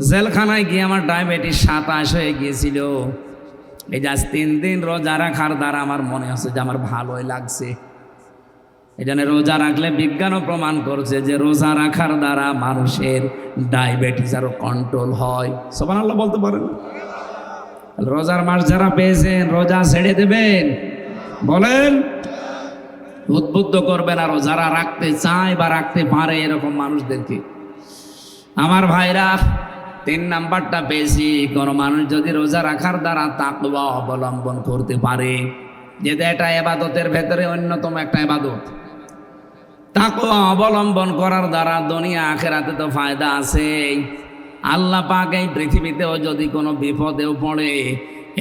জেলখানায় গিয়ে আমার ডায়াবেটিস 27 হয়ে গিয়েছিল। এই যে আজ 3 দিন রোজা রাখার দ্বারা আমার মনে হচ্ছে যে আমার ভালোই লাগছে। এই জন্য রোজা রাখলে বিজ্ঞানও প্রমাণ করছে যে রোজা রাখার দ্বারা মানুষের ডায়াবেটিস আরো কন্ট্রোল হয়। সুবহানাল্লাহ বলতে পারেন? রোজার মাস যারা পেয়েছেন রোজা ছেড়ে দেবেন, বলেন। উদ্বুদ্ধ করবেন আরো যারা রাখতে চায় বা রাখতে পারে এরকম মানুষদেরকে। আমার ভাইরা, 3 নাম্বারটা পেয়েছি, কোন মানুষ যদি রোজা রাখার দ্বারা তাকওয়া অবলম্বন করতে পারে, যেটা এটা ইবাদতের ভেতরে অন্যতম একটা ইবাদত। তাকওয়া অবলম্বন করার দ্বারা দুনিয়া আখিরাতে তো ফায়দা আছে। আল্লাহ পাক এই পৃথিবীতেও যদি কোনো বিপদেও পড়ে,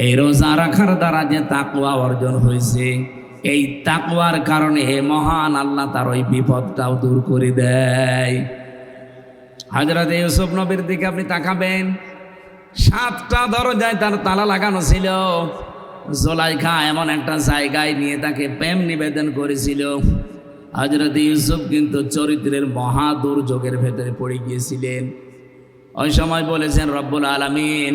এই রোজা রাখার দ্বারা যে তাকওয়া অর্জন হয়েছে, এই তাকওয়ার কারণে মহান আল্লাহ তার ওই বিপদটাও দূর করে দেয়। হযরত ইউসুফ নবীর দিকে আপনি তাকাবেন, 7টা দরজায় তার তালা লাগানো ছিল। জুলাইখা এমন একটা জায়গায় নিয়ে তাকে প্রেম নিবেদন করেছিল। হযরত ইউসুফ কিন্তু চরিত্রের মহা দুর্যোগের ভেতরে পড়ে গিয়েছিলেন। ওই সময় বলেছেন রব্বুল আলামিন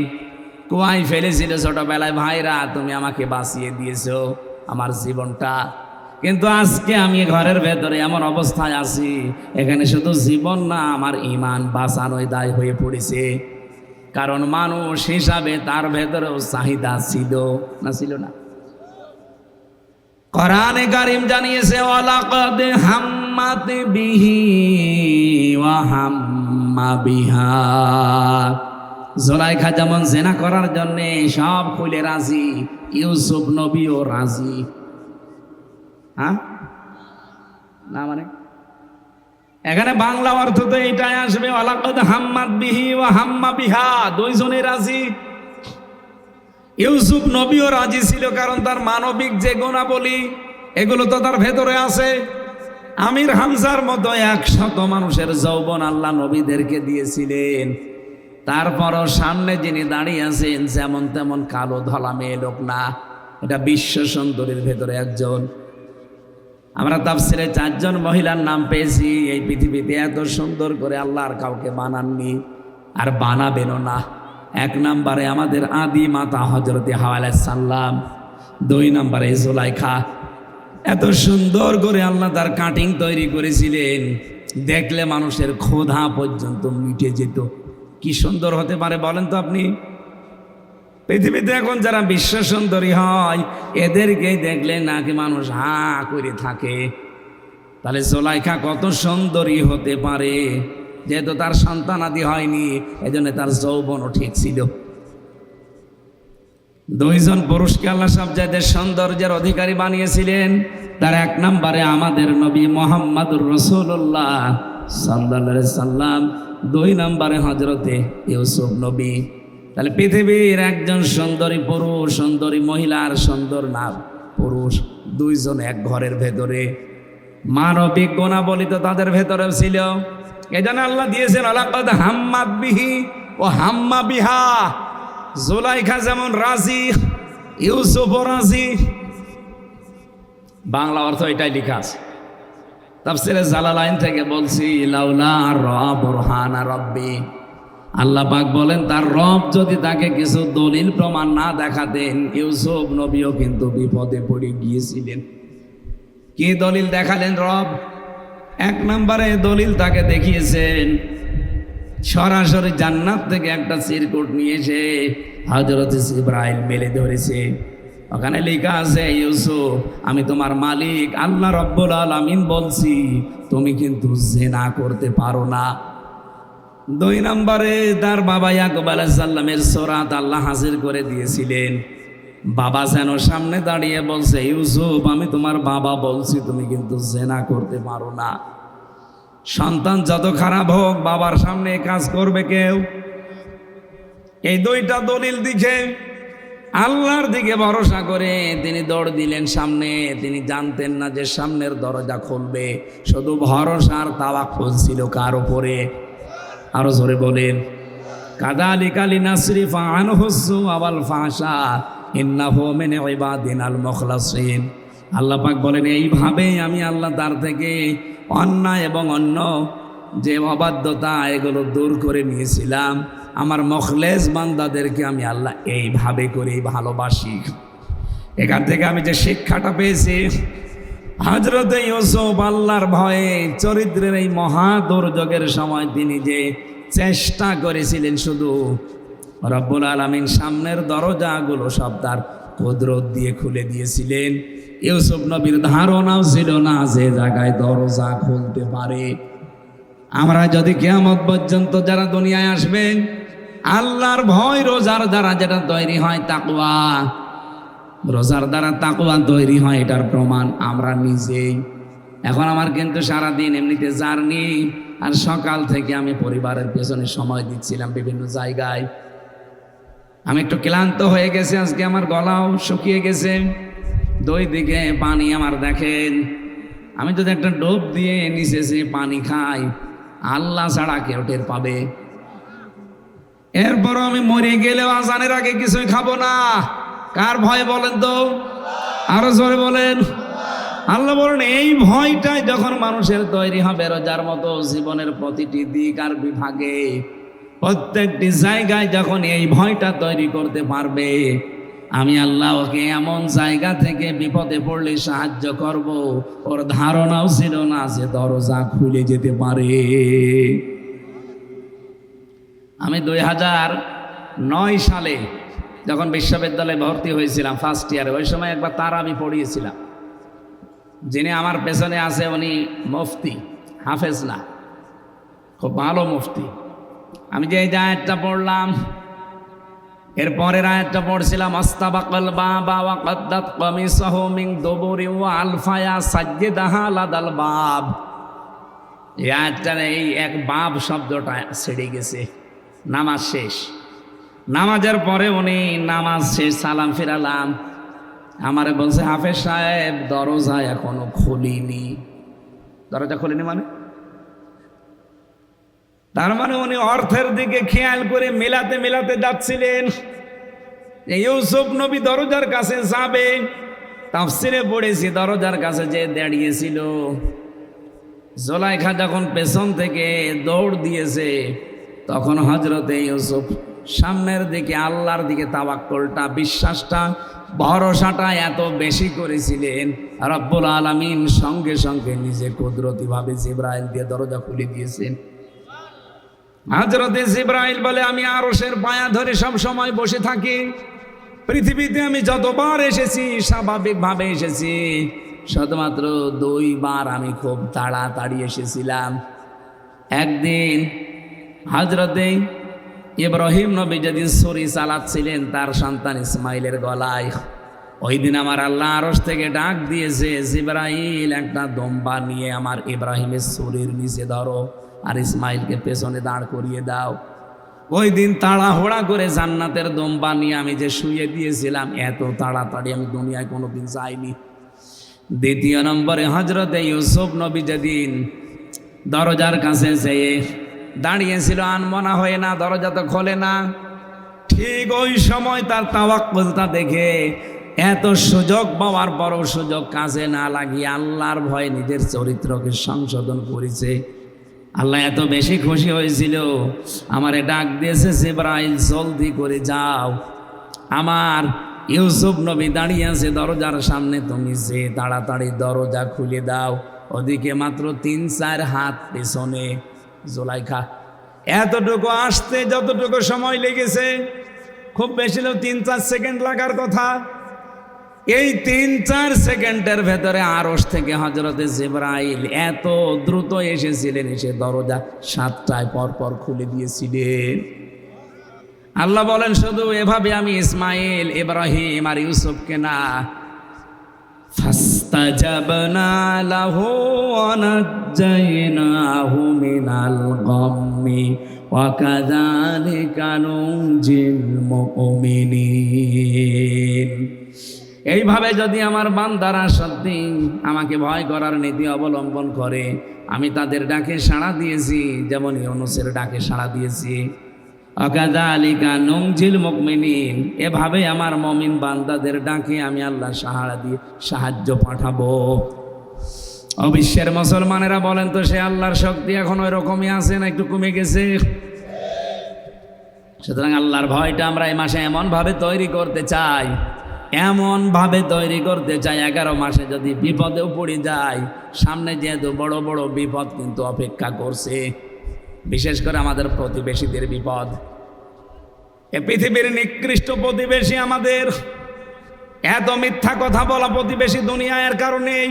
কুয়ায় ফেলেছিল ছোটবেলায়, ভাইরা তুমি আমাকে বাঁচিয়ে দিয়েছো আমার জীবনটা, কিন্তু আজকে আমি ঘরের ভেতরে এমন অবস্থায় আছি, এখানে শুধু জীবন না আমার ঈমান বাঁচানোই দায় হয়ে পড়েছে। কারণ মানুষ হিসাবে তার ভেতরেও চাহিদা ছিল না, ছিল না? কোরআনে কারীম জানিয়েছে ওয়ালাকাদ হাম্মাত বিহি ওয়া হাম্মা বিহা। জুলাইখা যেমন জেনা করার জন্য সব খুলে রাজি, ইউসুফ নবীও রাজি। হ্যাঁ না, মানে এখানে বাংলা অর্থ তো এটাই আসবে, ওয়ালাকাদ হাম্মাত বিহি ওয়া হাম্মা বিহা। 2 জনে রাজি। ইউসুফ নবীও রাজি ছিল, কারণ তার মানবিক যে গুণাবলী এগুলো তো তার ভেতরে আছে। আমির হামজার মতো 100 মানুষের যৌবন আল্লাহ নবীদেরকে দিয়েছিলেন। তারপরও সামনে যিনি দাঁড়িয়ে আছেন যেমন তেমন কালো ধলা মেয়ে লোক না, এটা বিশ্ব সুন্দরীর ভেতরে একজন। আমরা তাফসিরে 4 জন মহিলার নাম পেয়েছি। এই পৃথিবীতে এত সুন্দর করে আল্লাহ আর কাউকে বানাননি, আর বানাবেনও না। 1 নম্বরে আমাদের আদি মাতা হযরতে হাওয়া আলাইহিস সালাম, 2 নম্বরে জুলাইখা। এত সুন্দর করে আল্লাহ তার কাটিং তৈরি করেছিলেন, দেখলে মানুষের ক্ষুধা পর্যন্ত মিটে যেত। কি সুন্দর হতে পারে বলেন তো আপনি? পৃথিবীতে এখন যারা বিশ্ব সুন্দরী হয়, এদেরকেই দেখলে নাকি মানুষ হা করে থাকে। তাহলে জুলাইখা কত সুন্দরী হতে পারে? যেহেতু তার সন্তানাদি হয়নি, এজন্য তার যৌবনও ঠিক ছিল। 2 জন পুরুষকে আল্লাহ সব জায়গায় সৌন্দর্যের অধিকারী বানিয়েছিলেন। তার 1 নম্বরে আমাদের নবী মুহাম্মদুর রাসূলুল্লাহ সাল্লাল্লাহু আলাইহি সাল্লাম, 2 নম্বরে হযরতে ইউসুফ নবী। তাহলে পৃথিবীর একজন সুন্দরী পুরুষ, সুন্দরী মহিলার সুন্দর না পুরুষ, 2 জন এক ঘরের ভেতরে। মানবিক গুণাবলী তো তাদের ভেতরেও ছিল। এজন্য আল্লাহ দিয়েছেন ওয়ালাকাদ হাম্মাত বিহি ও হাম্মা বিহা। জুলাইখা যেমন রাজি, ইউসুফও রাজি। বাংলা অর্থ এটাই লেখা আছে। তাফসিরে জালালাইন থেকে বলছি, লাউলা রা বুরহানা রাব্বি, আল্লাহ পাক বলেন তার রব যদি তাকে কিছু দলিল প্রমাণ না দেখাতেন ইউসুফ নবীও কিন্তু বিপদে পড়ে গিয়েছিলেন। কি দলিল দেখালেন রব? এক নম্বরে দলিল তাকে দেখিয়েছেন, সরাসরি জান্নাত থেকে একটা চিরকুট নিয়ে এসে হযরত ইব্রাহিম মেলে ধরেছে। ওখানে লেখা আছে, ইউসুফ আমি তোমার মালিক আল্লাহ রব্বুল আলামিন বলছি তুমি কিন্তু জিনা করতে পারো না। দুই নম্বরে তার বাবা ইয়াকুব আলাইহিস সালামের সূরাত আল্লাহ হাজির করে দিয়েছিলেন। বাবা যেন সামনে দাঁড়িয়ে বলছে, ইউসুফ আমি তোমার বাবা বলছি তুমি কিন্তু জিনা করতে পারো না। সন্তান যত খারাপ হোক বাবার সামনে কাজ করবে কেউ? এই দুইটা দলিল দিকে আল্লাহর দিকে ভরসা করে তিনি দৌড় দিলেন সামনে। তিনি জানতেন না যে সামনের দরজা খুলবে, শুধু ভরসার তাওয়াক্কুল ছিল কার উপরে? আরো জোরে বলেন, কাযালিকা লিনাসরিফা আনহু সুআ ওয়াল ফাহশা ইন্নাহু মিন ইবাদিনাল মুখলাসিন। আল্লাহ পাক বলেন এইভাবেই আমি আল্লাহ তার থেকে অন্যায় এবং অন্য যে অবাধ্যতা এগুলো দূর করে নিয়েছিলাম। আমার মুখলেস বান্দাদেরকে আমি আল্লাহ এইভাবে করেই ভালোবাসি। এখান থেকে আমি যে শিক্ষাটা পেয়েছি, হযরত ইউসুফ আল্লাহর ভয়ে চরিত্রের এই মহা দুর্যোগের সময় তিনি যে চেষ্টা করেছিলেন, শুধু রব্বুল আলামিন সামনের দরজাগুলো সব তার কুদরত দিয়ে খুলে দিয়েছিলেন। ইউসুফ নবীর ধারণাও ছিল না যে জায়গায় দরজা খুলতে পারে। আমরা যদি কিয়ামত পর্যন্ত যারা দুনিয়ায় আসবেন, আল্লাহর ভয় রোজার দ্বারা যেটা তৈরি হয় তাকওয়া, রোজার দ্বারা তাকওয়া তৈরি হয়, এটার প্রমাণ আমরা নিজেই। এখন আমার কিন্তু সারাদিন এমনিতে জার্নি, আর সকাল থেকে আমি পরিবারের পেছনে সময় দিচ্ছিলাম বিভিন্ন জায়গায়। আমি একটু ক্লান্ত হয়ে গেছে, আজকে আমার গলাও শুকিয়ে গেছে, দুই দিকে পানি আমার দেখেন। আমি যদি একটা ডোব দিয়ে নিচে যে পানি খাই, আল্লাহ ছাড়া কেউ টের পাবে? এরপরও আমি মরে গেলেও আজানের আগে কিছুই খাবো না। কার ভয় বলেন তো? আরো জোরে বলেন। আল্লাহ বলেন এই ভয়টাই যখন মানুষের তৈরি হবে, রোজার মতো জীবনের প্রতিটি দিক আর বিভাগে প্রত্যেকটি জায়গায় যখন এই ভয়টা তৈরি করতে পারবে, আমি আল্লাহ ওকে এমন জায়গা থেকে বিপদে পড়লে সাহায্য করব, ওর ধারণাও ছিল না যে দরজা খুলে যেতে পারে। আমি 2009 সালে যখন বিশ্ববিদ্যালয়ে ভর্তি হয়েছিলাম ফার্স্ট ইয়ারে, ওই সময় একবার তারাবি পড়িয়েছিলাম। যিনি আমার পেছনে আছে উনি মুফতি, হাফেজ না, খুব ভালো মুফতি। আমি যে আয়াতটা পড়লাম, এর পরের আয়াতটা পড়ছিলাম, আস্তাবাকাল বাবা ওয়া কাদ্দাত কামিসাহু মিন দুবুরি ওয়া আলফায়া সাজ্জিদাহা লাদাল বাব। এই আয়াতটার এই এক বাব শব্দটা ছেড়ে গেছে। নামাজ শেষ, নামাজের পরে উনি নামাজ শেষ সালাম ফিরালাম, আমারে বলছে হাফেজ সাহেব দরজা এখনো খুলিনি। দরজা খুলিনি মানে? তার মানে উনি অর্থের দিকে খেয়াল করে মেলাতে মেলাতে যাচ্ছিলেন। ইউসুফ নবী দরজার কাছে যাবে, তাফসিরে পড়েছি দরজার কাছে যে দাঁড়িয়েছিল, জুলাইখা যখন পেছন থেকে দৌড় দিয়েছে, তখন হযরতে ইউসুফ সামনের দিকে আল্লাহর দিকে তাওয়াক্কুলটা, বিশ্বাসটা, ভরসাটা এত বেশি করেছিলেন, রব্বুল আলামিন সঙ্গে সঙ্গে নিজে কুদরতিভাবে জিবরাইল দিয়ে দরজা খুলে দিয়েছেন। হযরতে জিবরাইল বলে আমি আরশের পায়া ধরে সব সময় বসে থাকি। পৃথিবীতে আমি যতবার এসেছি স্বাভাবিকভাবে এসেছি, শুধুমাত্র 2 বার আমি খুব তাড়াতাড়ি এসেছিলাম। একদিন হযরতে ইব্রাহিম নবী যেদিন ছুরি চালাচ্ছিলেন তার সন্তান ইসমাইলের গলায়, ওই দিন আমার আল্লাহ আরশ থেকে ডাক দিয়েছে, জিবরাইল একটা দম্বা নিয়ে আমার ইব্রাহিমের ছুরির নিচে ধরো আর ইসমাইলকে পেছনে দাঁড় করিয়ে দাও। ওই দিন তাড়াহুড়া করে জান্নাতের দম্বা নিয়ে আমি যে শুয়ে দিয়েছিলাম, এত তাড়াতাড়ি আমি দুনিয়ায় কোনোদিন যাইনি। দ্বিতীয় নম্বরে হযরতে ইউসুফ নবী যেদিন দরজার কাছে যেয়ে দাঁড়িয়েছিল আনমনা হয়ে, না দরজা তো খোলে না, ঠিক ওই সময় তার তাওয়াক্কুলটা দেখে এত সুযোগ পাওয়ার পরও সুযোগ কাজে না লাগিয়ে আল্লাহর ভয়ে নিজের চরিত্রকে সংশোধন করেছে। আল্লাহ এত বেশি খুশি হয়েছিল, আমারে ডাক দিয়েছে, জিবরাইল জলদি করে যাও, আমার ইউসুফ নবী দাঁড়িয়ে আছে দরজার সামনে, তুমি যে তাড়াতাড়ি দরজা খুলে দাও। ওদিকে মাত্র 3-4 হাত পেছনে জুলাইখা। এতটুকু আসতে যতটুকু সময় লেগেছে, খুব বেশি 3-4 সেকেন্ড লাগার কথা, এই 3-4 সেকেন্ডের ভেতরে আরশ থেকে হযরতে জিবরাইল এত দ্রুত এসেছিলেন, এসে দরজা 7টায় পর খুলে দিয়েছিলেন। আল্লাহ বলেন, শুধু এভাবে আমি ইসমাইল, ইব্রাহিম আর ইউসুফকে না, ফাস্তাজাবনা লাহু ওয়া নাজ্জায়নাহু মিনাল গাম্মি ওয়া কাযালিকা নুনজিল মুমিনিন। এইভাবে যদি আমার বান্দারা সত্যি আমাকে ভয় করার নীতি অবলম্বন করে, আমি তাদের ডাকে সাড়া দিয়েছি, যেমন ইউনূসের ডাকে সাড়া দিয়েছি। ওয়াকাযালিকা নুনজিল মুমিনিন, এভাবে আমার মুমিন বান্দাদের ডাকে আমি আল্লাহ সাহারা দিয়ে সাহায্য পাঠাবো। অবিশ্বের মুসলমানেরা বলেন তো, সে আল্লাহর শক্তি এখন ওই রকমই আছে না একটু কমে গেছে? সুতরাং আল্লাহর ভয়টা আমরা এই মাসে এমন ভাবে তৈরি করতে চাই, 11 মাসে যদি বিপদেও পড়ে যায়, সামনে যেহেতু বড় বড় বিপদ কিন্তু অপেক্ষা করছে, বিশেষ করে আমাদের প্রতিবেশীদের বিপদ। এ পৃথিবীর নিকৃষ্ট প্রতিবেশী আমাদের, এত মিথ্যা কথা বলা প্রতিবেশী দুনিয়ার কারণেই।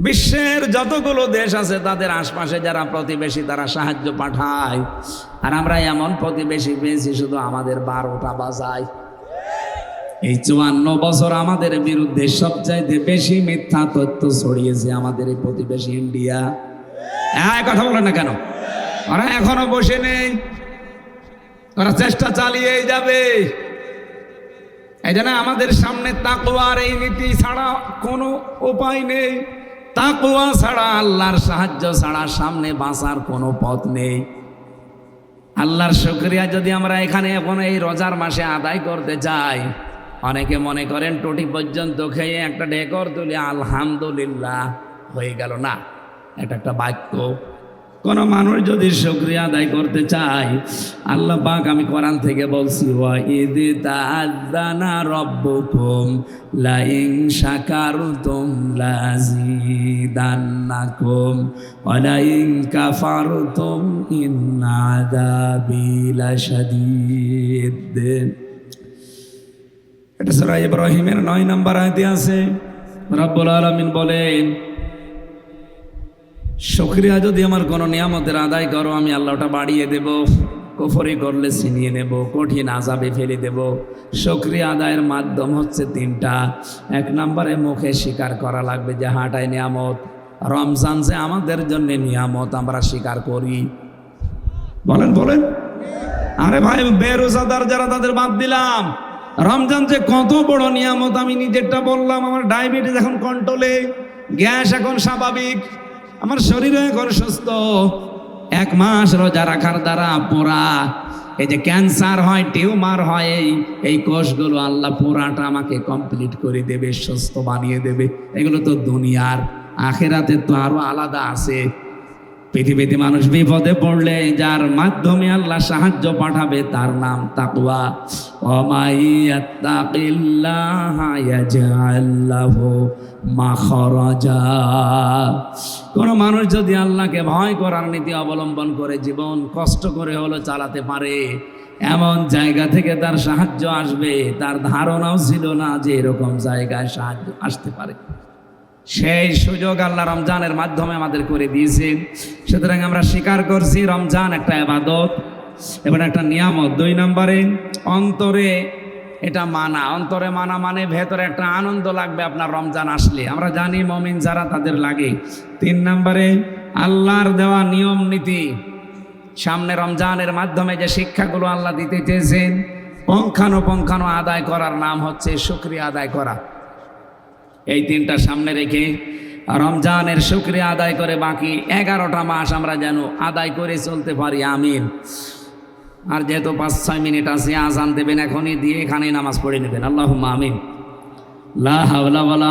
বিশ্বের যতগুলো দেশ আছে তাদের আশপাশে যারা প্রতিবেশী তারা সাহায্য পাঠায়, আর আমরা এমন প্রতিবেশী পেয়েছি শুধু আমাদের 12টা বাজায়। এই 54 বছর আমাদের বিরুদ্ধে সবচাইতে বেশি মিথ্যা তথ্য ছড়িয়েছে আমাদের এই প্রতিবেশী ইন্ডিয়া। কথা বলে না কেন? ওরা এখনো বসে নেই, ওরা চেষ্টা চালিয়েই যাবে। এই জন্য আমাদের সামনে তাকওয়ার এই নীতি ছাড়া কোনো উপায় নেই। তাকওয়া ছাড়া, আল্লাহর সাহায্য ছাড়া সামনে বাঁচার কোনো পথ নেই। আল্লাহর শুকরিয়া যদি আমরা এখানে এখন এই রোজার মাসে আদায় করতে চাই, অনেকে মনে করেন টুটি পর্যন্ত খেয়ে একটা ঢেকর তুলে আলহামদুলিল্লাহ হয়ে গেল, না, এটা একটা বাক্য। কোন মানুষ যদি শুকরিয়া আদায় করতে চায়, আল্লাহ পাক আমি কোরআন থেকে বলছি, ওয়া ইয তাআযানা রাব্বুকুম লা ইন শাকারতুম লাযীদান্নাকুম ওয়া লা ইন কাফারতুম ইন্না আযাবি লাশাদীদ। এটা সূরা ইব্রাহিমের 9 নম্বর আয়াতে আছে। রব্বুল আলামিন বলেন, শুকরিয়া যদি আমার কোনো নিয়ামতের আদায় করো, আমি আল্লাহ ওটা বাড়িয়ে দেব। কুফরি করলে ছিনিয়ে নেব, কঠিন আযাবে ফেলে দেব। শুকরিয়া আদায়ের মাধ্যম হচ্ছে 3টা। 1 নম্বরে মুখে স্বীকার করা লাগবে যে হাঁটায় নিয়ামত, রমজান যে আমাদের জন্য নিয়ামত, আমরা স্বীকার করি। বলেন বলেন, আরে ভাই বেরোজাদার যারা তাদের বাদ দিলাম, রমজান যে কত বড় নিয়ামত। আমি নিজেরটা বললাম, আমার ডায়াবেটিস এখন কন্ট্রোলে, গ্যাস এখন স্বাভাবিক, আমার শরীরও এখন সুস্থ। 1 মাস রোজা রাখার দ্বারা পুরা এই যে ক্যান্সার হয়, টিউমার হয়, এই কোষগুলো আল্লাহ পুরাটা আমাকে কমপ্লিট করে দেবে, সুস্থ বানিয়ে দেবে। এগুলো তো দুনিয়ার, আখিরাতে তো আরো আলাদা আছে। পৃথিবীতে মানুষ বিপদে পড়লে যার মাধ্যমে আল্লাহ সাহায্য পাঠাবে তার নাম তাকওয়া। ওয়ামাইয়াত্তাকিল্লাহা ইয়াজআল লাহু মাখরাজা। কোন মানুষ যদি আল্লাহকে ভয় করার নীতি অবলম্বন করে জীবন কষ্ট করে হলো চালাতে পারে, এমন জায়গা থেকে তার সাহায্য আসবে, তার ধারণাও ছিল না যে এরকম জায়গায় সাহায্য আসতে পারে। সেই সুযোগ আল্লাহ রমজানের মাধ্যমে আমাদের করে দিয়েছেন। সুতরাং আমরা স্বীকার করছি রমজান একটা ইবাদত এবং একটা নিয়ামত। 2 নম্বরে অন্তরে এটা মানা। অন্তরে মানা মানে ভেতরে একটা আনন্দ লাগবে আপনার রমজান আসলে, আমরা জানি মুমিন যারা তাদের লাগে। 3 নম্বরে আল্লাহর দেওয়া নিয়ম নীতি, সামনে রমজানের মাধ্যমে যে শিক্ষাগুলো আল্লাহ দিতে চেয়েছেন, পঙ্খানো আদায় করার নাম হচ্ছে শুকরিয়া আদায় করা। এই 3টা সামনে রেখে রমজানের শুকরিয়া আদায় করে বাকি 11টা মাস আমরা যেন আদায় করে চলতে পারি। আমিন। আর যেহেতু 5-6 মিনিট আছে, আজান দেবেন এখনই, দিয়ে এখানেই নামাজ পড়ে নেবেন। আল্লাহুম্মা আমিন। লা হাওলা ওয়ালা